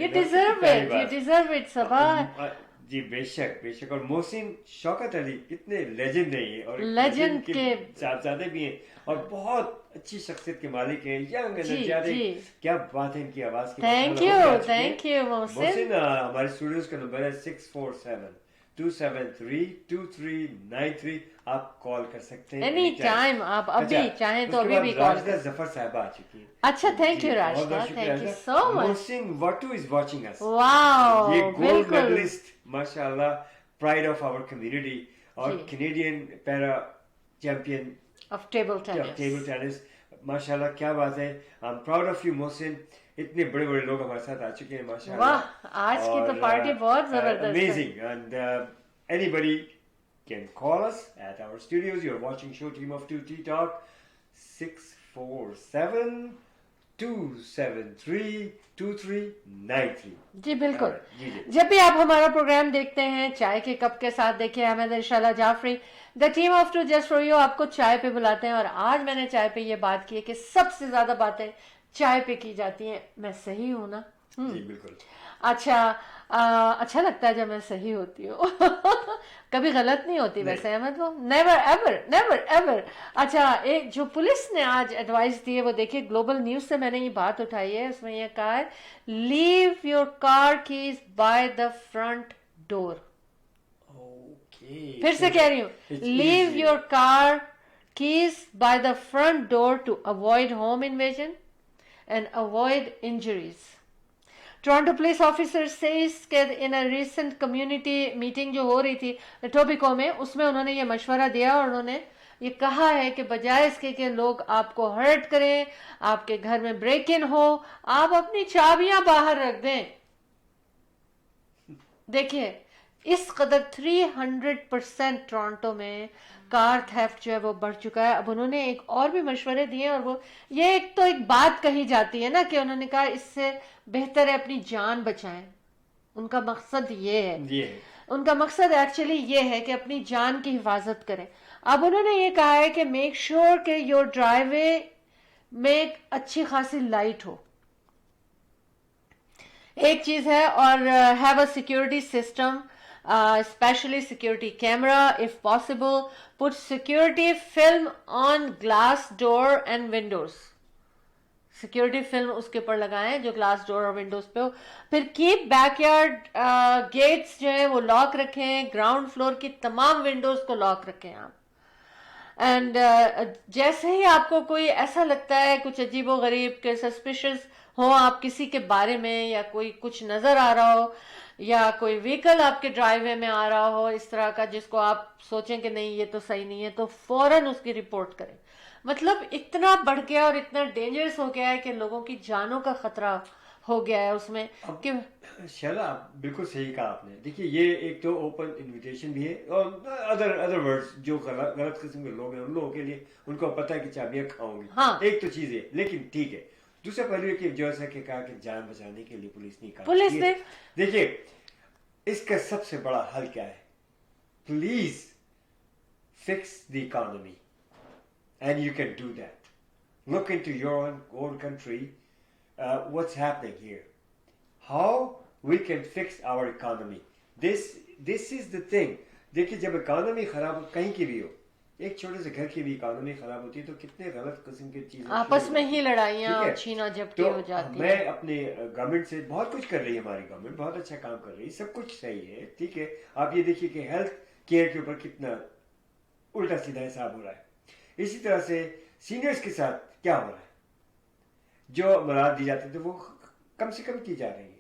You deserve it. You deserve it, Sabha. جی بے شک بے شک. اور محسن شوکت علی کتنے لیجنڈ ہیں یہ, اور لیجنڈ کے صاحبزادے بھی ہیں, اور بہت اچھی شخصیت کے مالک ہیں, ینگ انرجیٹک. کیا بات ہے ان کی آواز کی. تھینک یو تھینک یو محسن. ہمارے اسٹوڈیوز کا نمبر ہے 647-273-2393. آپ کال کر سکتے ہیں اینی ٹائم, آپ ابھی چاہیں تو ابھی بھی کال راشدہ ظفر صاحبہ آ چکی ہیں. اچھا thank you Rashida, thank you so much. Mohsin Wattoo is watching us. Wow, یہ گولڈ میڈلسٹ ماشاء اللہ, پرائڈ آف آور کمیونٹی, اور Canadian para champion of table tennis. ماشاء اللہ کیا بات ہے. I am proud of you Mohsin. اتنے بڑے بڑے لوگ ہمارے ساتھ آ چکے ہیں ماشاء اللہ. واہ, آج کی تو پارٹی بہت زبردست ہے. Amazing. And anybody can call us at our studios. You're watching Show Team of 2 Tea Talk. 647-273-2393. جی بالکل. جب بھی آپ ہمارا پروگرام دیکھتے ہیں چائے کے کپ کے ساتھ دیکھیں. احمد اور Shaila Jafri, the team of 2 just for you, آپ کو چائے پہ بلاتے ہیں. اور آج میں نے چائے پہ یہ بات کی ہے کہ سب سے زیادہ باتیں چائے پہ کی جاتی ہیں. میں صحیح ہوں نا؟ جی بالکل. اچھا لگتا ہے جب میں صحیح ہوتی ہوں. کبھی غلط نہیں ہوتی ویسے احمد, وہ نیور ایور نیور ایور. اچھا, ایک جو پولیس نے آج ایڈوائز دی ہے وہ دیکھیے, گلوبل نیوز سے میں نے یہ بات اٹھائی ہے. اس میں یہ کہا ہے, leave your car keys by the front door. پھر سے کہہ رہی ہوں, leave your car keys by the front door to avoid home invasion and avoid injuries. Toronto police officer says that in a recent community meeting جو ہو رہی تھی tobacco میں, اس میں انہوں نے یہ مشورہ دیا, اور انہوں نے یہ کہا ہے کہ بجائے اس کے کہ لوگ آپ کو ہرٹ کریں, آپ کے گھر میں بریک ان ہو, آپ اپنی چابیاں باہر رکھ دیں. دیکھیے اس قدر 300% ٹورانٹو میں کار تھیفٹ جو ہے وہ بڑھ چکا ہے. اب انہوں نے ایک اور بھی مشورے دیے, اور وہ یہ ایک بات کہی جاتی ہے نا کہ انہوں نے کہا اس سے بہتر ہے اپنی جان بچائیں. ان کا مقصد یہ ہے, ان کا مقصد ایکچولی یہ ہے کہ اپنی جان کی حفاظت کریں. اب انہوں نے یہ کہا ہے کہ میک شیور کہ یور ڈرائیو وے میں ایک اچھی خاصی لائٹ ہو, ایک چیز ہے, اور have a security system, especially security camera if possible. Put security film on glass door and windows. Security film اس کے اوپر لگائیں جو glass door اور windows پہ ہو. پھر keep backyard gates جو ہیں وہ لاک رکھیں, ground floor کی تمام windows کو لاک رکھیں آپ. اینڈ جیسے ہی آپ کو کوئی ایسا لگتا ہے کچھ عجیب و غریب کہ سسپیشس ہو آپ کسی کے بارے میں, یا کوئی کچھ نظر آ رہا ہو, یا کوئی وہیکل آپ کے ڈرائیو وے میں آ رہا ہو اس طرح کا جس کو آپ سوچیں کہ نہیں یہ تو صحیح نہیں ہے, تو فوراً اس کی رپورٹ کریں. مطلب اتنا بڑھ گیا اور اتنا ڈینجرس ہو گیا ہے کہ لوگوں کی جانوں کا خطرہ ہو گیا ہے اس میں. کہ شیلا بالکل صحیح کہا آپ نے. دیکھیے یہ ایک تو اوپن انویٹیشن بھی ہے, اور ادر ورڈز جو غلط قسم کے لوگ ہیں ان لوگوں کے لیے ان کو پتہ ہے کہ چابیاں کھاؤں گی, ایک تو چیز ہے. لیکن ٹھیک ہے, دوسرا پہلو یہ کہ جو ایسا کہ کہا کہ جان بچانے کے لیے پولیس نہیں کہا. پولیس نے دیکھیے اس کا سب سے بڑا حل کیا ہے, please fix the economy, and you can do that. Look into your own country, what's happening here, how we can fix our economy. This is the thing. دیکھیے جب اکانومی خراب کہیں کی بھی ہو, ایک چھوٹے سے گھر کی بھی اکانومی خراب ہوتی ہے تو کتنے غلط قسم کی چیزیں آپس میں ہی لڑائیاں اور چھینا جھپٹی ہو جاتی ہیں. میں اپنے گورنمنٹ سے بہت کچھ کر رہی ہے, ہماری گورنمنٹ بہت اچھا کام کر رہی ہے, سب کچھ صحیح ہے, ٹھیک ہے. آپ یہ دیکھیے کہ ہیلتھ کیئر کے اوپر کتنا उल्टा सीधा हिसाब हो रहा है। इसी तरह से सीनियर्स के साथ क्या हो रहा है, जो मराद दी जाती थी वो कम से कम की जा रही है।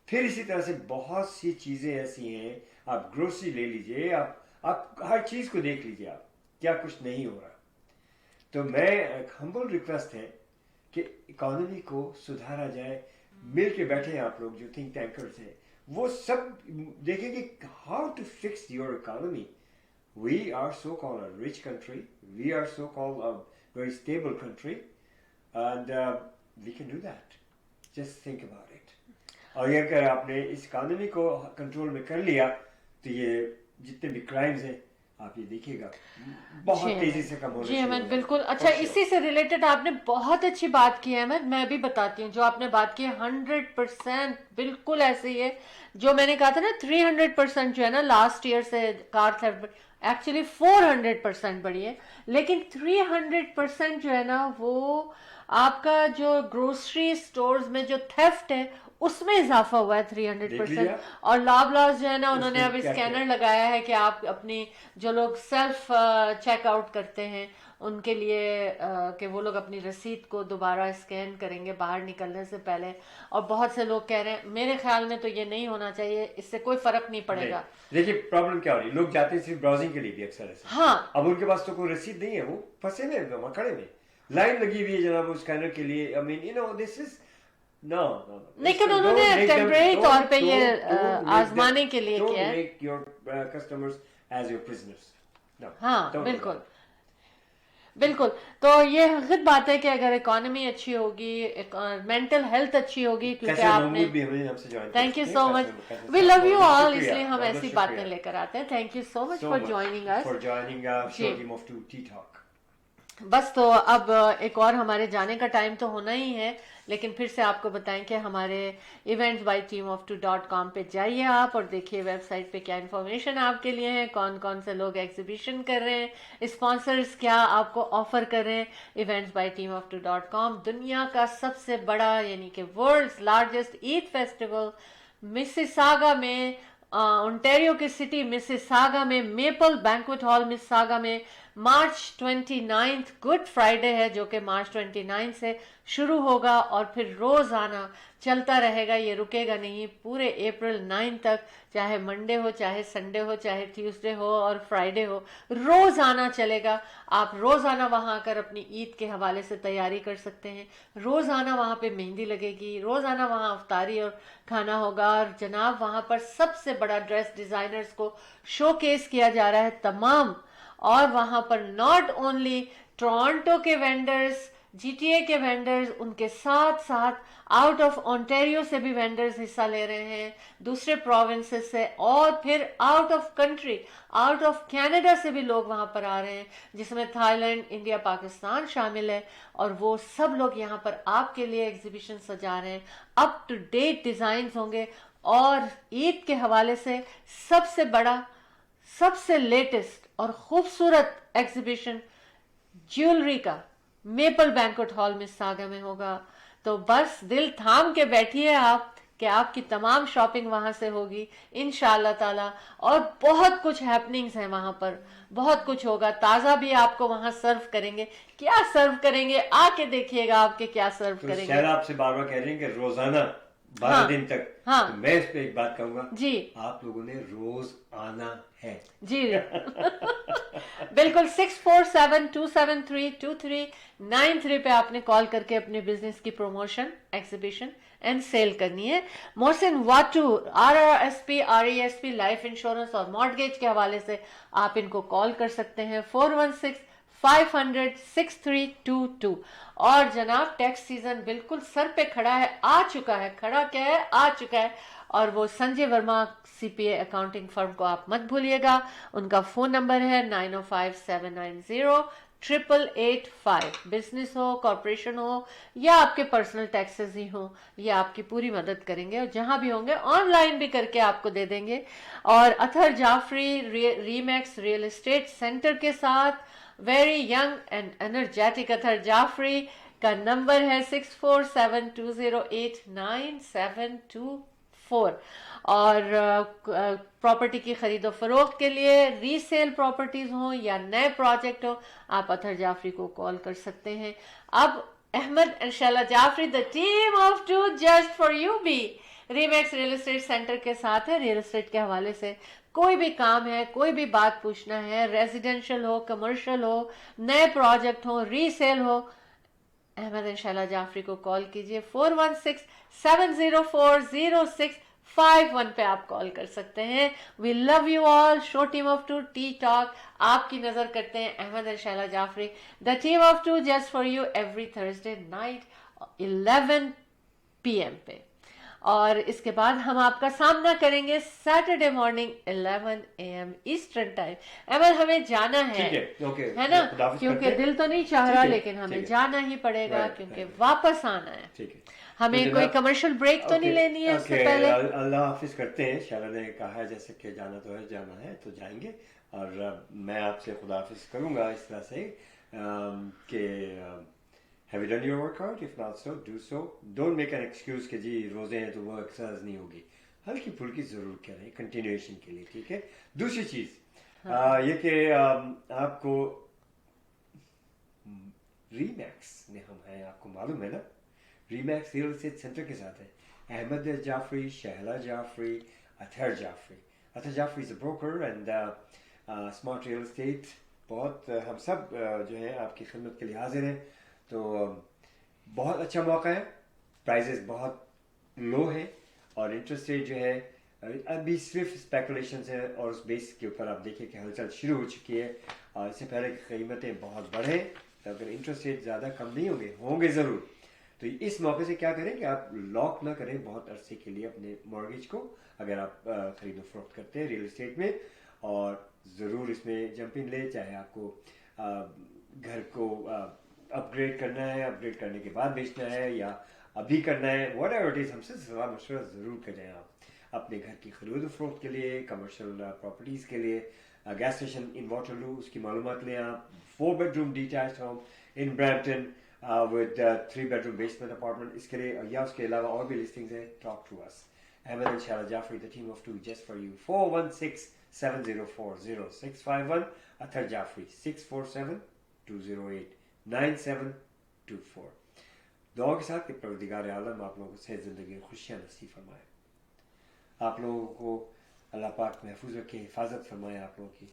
फिर इसी तरह से बहुत सी चीजें ऐसी हैं, आप ग्रोसरी ले लीजिए, आप हर चीज को देख लीजिए, आप क्या कुछ नहीं हो रहा। तो मैं एक हम्बल रिक्वेस्ट है कि इकोनॉमी को सुधारा जाए। मिल के बैठे हैं आप लोग जो थिंक टैंकर्स हैं, वो सब देखेंगे how to fix your economy. We are so called a rich country, we are so called a very stable country and we can do that, just think about it. और ये अगर आपने इस economy को कंट्रोल में कर लिया तो ये जितने भी क्राइम्स हैं आप ये देखिएगा बहुत तेजी से कम होने जी अहमद, बिल्कुल। अच्छा, इसी से रिलेटेड आपने बहुत अच्छी बात की है अहमद, मैं भी बताती हूँ। जो आपने बात की है 100% बिल्कुल ऐसे ही है। जो मैंने कहा था ना 300% जो है ना लास्ट ईयर से कार थेफ्ट एक्चुअली 400% बढ़ी है, लेकिन 300% जो है ना वो आपका जो ग्रोसरी स्टोर्स में जो थेफ्ट है उसमें इजाफा हुआ है 300%। और लॉबलास जो है ना उन्होंने अभी स्कैनर लगाया है कि आप अपनी जो लोग सेल्फ चेकआउट करते हैं उनके लिए कि वो लोग अपनी रसीद को दोबारा स्कैन करेंगे बाहर निकलने से पहले। और बहुत से लोग कह रहे हैं, मेरे ख्याल में तो ये नहीं होना चाहिए, इससे कोई फर्क नहीं पड़ेगा। देखिए प्रॉब्लम क्या हो रही है, लोग जाते हैं सिर्फ ब्राउजिंग के लिए भी अक्सर ऐसे। हाँ, अब उनके पास तो कोई रसीद नहीं है, वो फंसे हुए हैं खड़े में, लाइन लगी हुई है जनाब स्कैनर के लिए। I mean you know this is No. लेकिन उन्होंने टेम्परेरी तौर पे ये आजमाने के लिए किया है। Make your customers as your prisoners. No. हाँ बिल्कुल बिल्कुल। तो ये हकीकत बात है कि अगर इकोनॉमी अच्छी होगी, मेंटल हेल्थ अच्छी होगी, क्योंकि आपने thank you so much, we love you all, इसलिए हम ऐसी बातें लेकर आते हैं। Thank you so much for joining us. बस तो अब एक और हमारे जाने का टाइम तो होना ही है, लेकिन फिर से आपको बताएं कि हमारे eventsbyteamof2.com पे जाइए आप और देखिए वेबसाइट पे क्या इन्फॉर्मेशन आपके लिए है, कौन कौन से लोग एग्जीबिशन कर रहे हैं, स्पॉन्सर्स क्या आपको ऑफर कर रहे हैं। eventsbyteamof2.com दुनिया का सबसे बड़ा यानी कि world's largest Eid festival Mississauga में, ओंटारियो की सिटी मिसिसागा में, मेपल बैंक्वेट हॉल मिसिसागा में मार्च 29 गुड फ्राइडे है जो कि मार्च 29 से शुरू होगा और फिर रोजाना चलता रहेगा, ये रुकेगा नहीं पूरे अप्रैल 9 तक। चाहे मंडे हो, चाहे संडे हो, चाहे ट्यूसडे हो और फ्राइडे हो, रोजाना चलेगा। आप रोजाना वहां आकर अपनी ईद के हवाले से तैयारी कर सकते हैं। रोजाना वहां पे मेहंदी लगेगी, रोजाना वहां अफ्तारी और खाना होगा। और जनाब वहां पर सबसे बड़ा ड्रेस डिजाइनर्स को शोकेस किया जा रहा है तमाम। और वहां पर नॉट ओनली टोरंटो के वेंडर्स, GTA के वेंडर्स, उनके साथ साथ आउट ऑफ ओंटारियो से भी वेंडर्स हिस्सा ले रहे हैं, दूसरे प्रोविंसेस से, और फिर out of country, out of Canada से भी लोग वहां पर आ रहे हैं, जिसमें थाईलैंड, इंडिया, पाकिस्तान शामिल है। और वो सब लोग यहाँ पर आपके लिए एग्जीबिशन सजा रहे हैं। अप टू डेट डिजाइन होंगे और ईद के हवाले से सबसे बड़ा, सबसे लेटेस्ट और खूबसूरत एग्जीबिशन ज्वेलरी का मेपल बैंक्वेट हॉल मिसिसागा में होगा। तो बस दिल थाम के बैठिए आप कि आपकी तमाम शॉपिंग वहां से होगी इंशाअल्लाह ताला। और बहुत कुछ हैपनिंग्स हैं वहां पर, बहुत कुछ होगा। ताजा भी आपको वहां सर्व करेंगे। क्या सर्व करेंगे आके देखिएगा आपके क्या सर्व करेंगे। शायद आपसे बार बार कह रहे हैं कि रोजाना 12 दिन तक। हाँ, तो मैं इस पे एक बात कहूंगा जी, आप लोगों ने रोज आना है जी बिल्कुल। 6472732393 पे आपने कॉल करके अपने बिजनेस की प्रमोशन, एग्जीबिशन एंड सेल करनी है। मोहसिन वाटू RRSP RESP लाइफ इंश्योरेंस और मॉर्गेज के हवाले से आप इनको कॉल कर सकते हैं 416-500-6322। और जनाब टैक्स सीजन बिल्कुल सर पे खड़ा है, आ चुका है, खड़ा क्या है, आ चुका है। और वो Sanjay Verma CPA accounting firm को आप मत भूलिएगा। उनका फोन नंबर है 9057908885। बिजनेस हो, कॉर्पोरेशन हो या आपके पर्सनल टैक्सेस ही हो, ये आपकी पूरी मदद करेंगे। और जहां भी होंगे ऑनलाइन भी करके आपको दे देंगे। और Athar Jafri Remax real estate centre के साथ very young and energetic Athar Jafri का नंबर है 6472089725। 4. اور प्रॉपर्टी की खरीद और फरोख्त के लिए रीसेल प्रॉपर्टीज हो या नए प्रोजेक्ट हो, आप अतहर जाफरी को कॉल कर सकते हैं. अब Ahmed and Shaila Jafri, the team of 2 just for you भी रीमैक्स रियल एस्टेट सेंटर के साथ है. रियल एस्टेट के हवाले से कोई भी काम है, कोई भी बात पूछना है, रेजिडेंशियल हो, कमर्शियल हो, नए प्रोजेक्ट हो, रीसेल हो, अहमद एंड शैला जाफरी को कॉल कीजिए. 4167040651 पे आप कॉल कर सकते हैं. We love you all. Show team of 2 tea talk आपकी नजर करते हैं Ahmed and Shaila Jafri, the team of 2 just for you every Thursday night 11 PM पे. और इसके बाद हम आपका सामना करेंगे Saturday morning 11 AM eastern time. Ahmed हमें जाना है ना, क्योंकि दिल तो नहीं चाह रहा, लेकिन हमें जाना ही पड़ेगा क्योंकि वापस आना है. हमें कोई कमर्शियल ब्रेक तो नहीं लेनी है उससे पहले. अल्लाह हाफिज करते हैं. शैला ने कहा है जैसे कि जाना तो है, जाना है तो जाएंगे. और मैं आपसे खुदा हाफिज करूंगा इस तरह से कि have you done your workout? If not so, do so. Don't make an excuse कि जी रोजे हैं तो वो एक्सरसाइज नहीं होगी. हल्की फुल्की जरूर करें कंटिन्यूएशन के लिए, ठीक है. दूसरी चीज ये कि आपको रीमैक्स में हम हैं, आपको मालूम है ना, रीमैक्स रियल एस्टेट सेंटर के साथ है Ahmed Jafri, Shahla Jafri, Athar Jafri. Athar Jafri is a broker and smart real estate. बहुत हम सब जो है आपकी खिदमत के लिए हाजिर हैं. तो बहुत अच्छा मौका है. प्राइजेस बहुत लो है और इंटरेस्ट रेट जो है अभी सिर्फ स्पेकुलेशन है और उस बेस के ऊपर आप देखिए कि हलचल शुरू हो चुकी है. और इससे पहले कीमतें बहुत बढ़े तो अगर इंटरेस्ट रेट ज़्यादा कम नहीं होंगे ज़रूर. तो इस मौके से क्या करें कि आप लॉक ना करें बहुत अरसे के लिए अपने मॉर्गेज को अगर आप खरीदो फरोख्त करते हैं रियल एस्टेट में. और ज़रूर इसमें जंपिंग ले, चाहे आपको घर को अपग्रेड करना है, अपग्रेड करने के बाद बेचना है या अभी करना है, वट एवर इट इज़, हमसे सलाह मशवरा ज़रूर करें आप अपने घर की खरीद फरोख्त के लिए, कमर्शियल प्रॉपर्टीज़ के लिए. गैस स्टेशन इन वाटरलू उसकी मालूमात लें आप. 4 bedroom detached home in Brampton with 3 bedroom basement apartment. इसके लिए या उसके अलावा और भी लिस्टिंग्स हैं. Talk to us. Ahmed and Shaila Jafri, the team of 2 just for you. 4167040651. Athar Jafri 647-208-9724. दुआ के साथ कि परवरदिगार आलम आप लोगों से ज़िंदगी में खुशियाँ नसीब फरमाए, आप लोगों को अल्लाह पाक महफूज रखे, हिफाजत फरमाए आप लोगों की.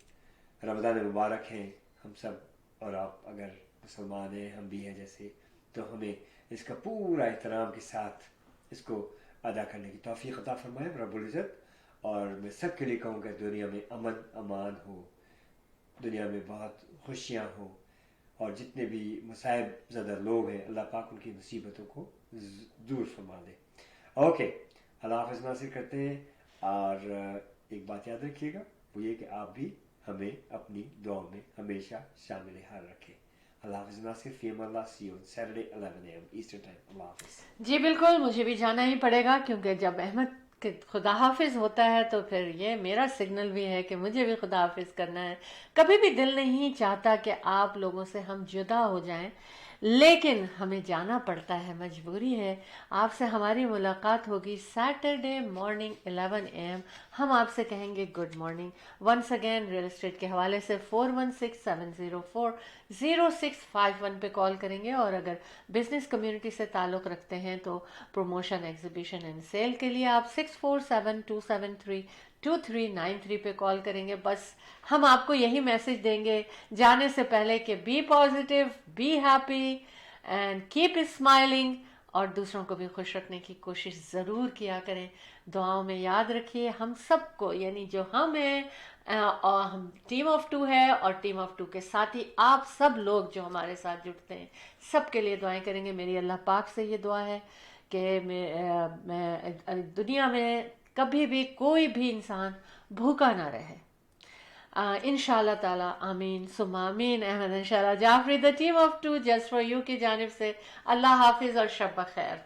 रमज़ान मुबारक हैं हम सब. और आप अगर मुसलमान हैं, हम भी हैं जैसे, तो हमें इसका पूरा एहतराम के साथ इसको अदा करने की तौफीक अता फरमाए रब्बुल इज़्ज़त. और मैं सब के लिए कहूँगा दुनिया में अमन अमान हो, दुनिया में बहुत खुशियाँ हो, और जितने भी मुसाइब ज़दा लोग हैं अल्लाह पाक उनकी मुसीबतों को दूर फरमा दे. ओके, अल्लाह हाफ़िज़ नासिर करते हैं. और एक बात याद रखिएगा, वो ये कि आप भी हमें अपनी दुआ में हमेशा शामिल हाल रखें. अल्लाह हाफ़िज़ नासिर. फ़ी अल्लाह. See you Saturday 11 AM eastern time. अल्लाह हाफ़िज़. जी बिल्कुल, मुझे भी जाना ही पड़ेगा क्योंकि जब अहमद कि खुदा हाफिज होता है तो फिर ये मेरा सिग्नल भी है कि मुझे भी खुदा हाफिज करना है. कभी भी दिल नहीं चाहता कि आप लोगों से हम जुदा हो जाएं, लेकिन हमें जाना पड़ता है, मजबूरी है. आपसे हमारी मुलाकात होगी सैटरडे मॉर्निंग 11 AM. हम आपसे कहेंगे good morning. Once again real estate के हवाले से 4167040651 पे कॉल करेंगे. और अगर बिजनेस कम्युनिटी से ताल्लुक़ रखते हैं तो प्रमोशन, एग्जीबिशन एंड सेल के लिए आप 6472732393 पे कॉल करेंगे. बस हम आपको यही मैसेज देंगे जाने से पहले कि be positive, be happy and keep smiling, और दूसरों को भी खुश रखने की कोशिश ज़रूर किया करें. दुआओं में याद रखिए हम सबको, यानी जो हम हैं और हम टीम ऑफ 2 है और टीम ऑफ 2 के साथ ही आप सब लोग जो हमारे साथ जुड़ते हैं, सब के लिए दुआएं करेंगे. मेरी अल्लाह पाक से ये दुआ है कि मैं दुनिया में कभी भी कोई भी इंसान भूखा ना रहे. इंशाअल्लाह ताला आमीन सुम्मा आमीन. Ahmed and Shaila Jafri, the team of 2 just for you की जानिब से अल्लाह हाफिज़ और शब खैर.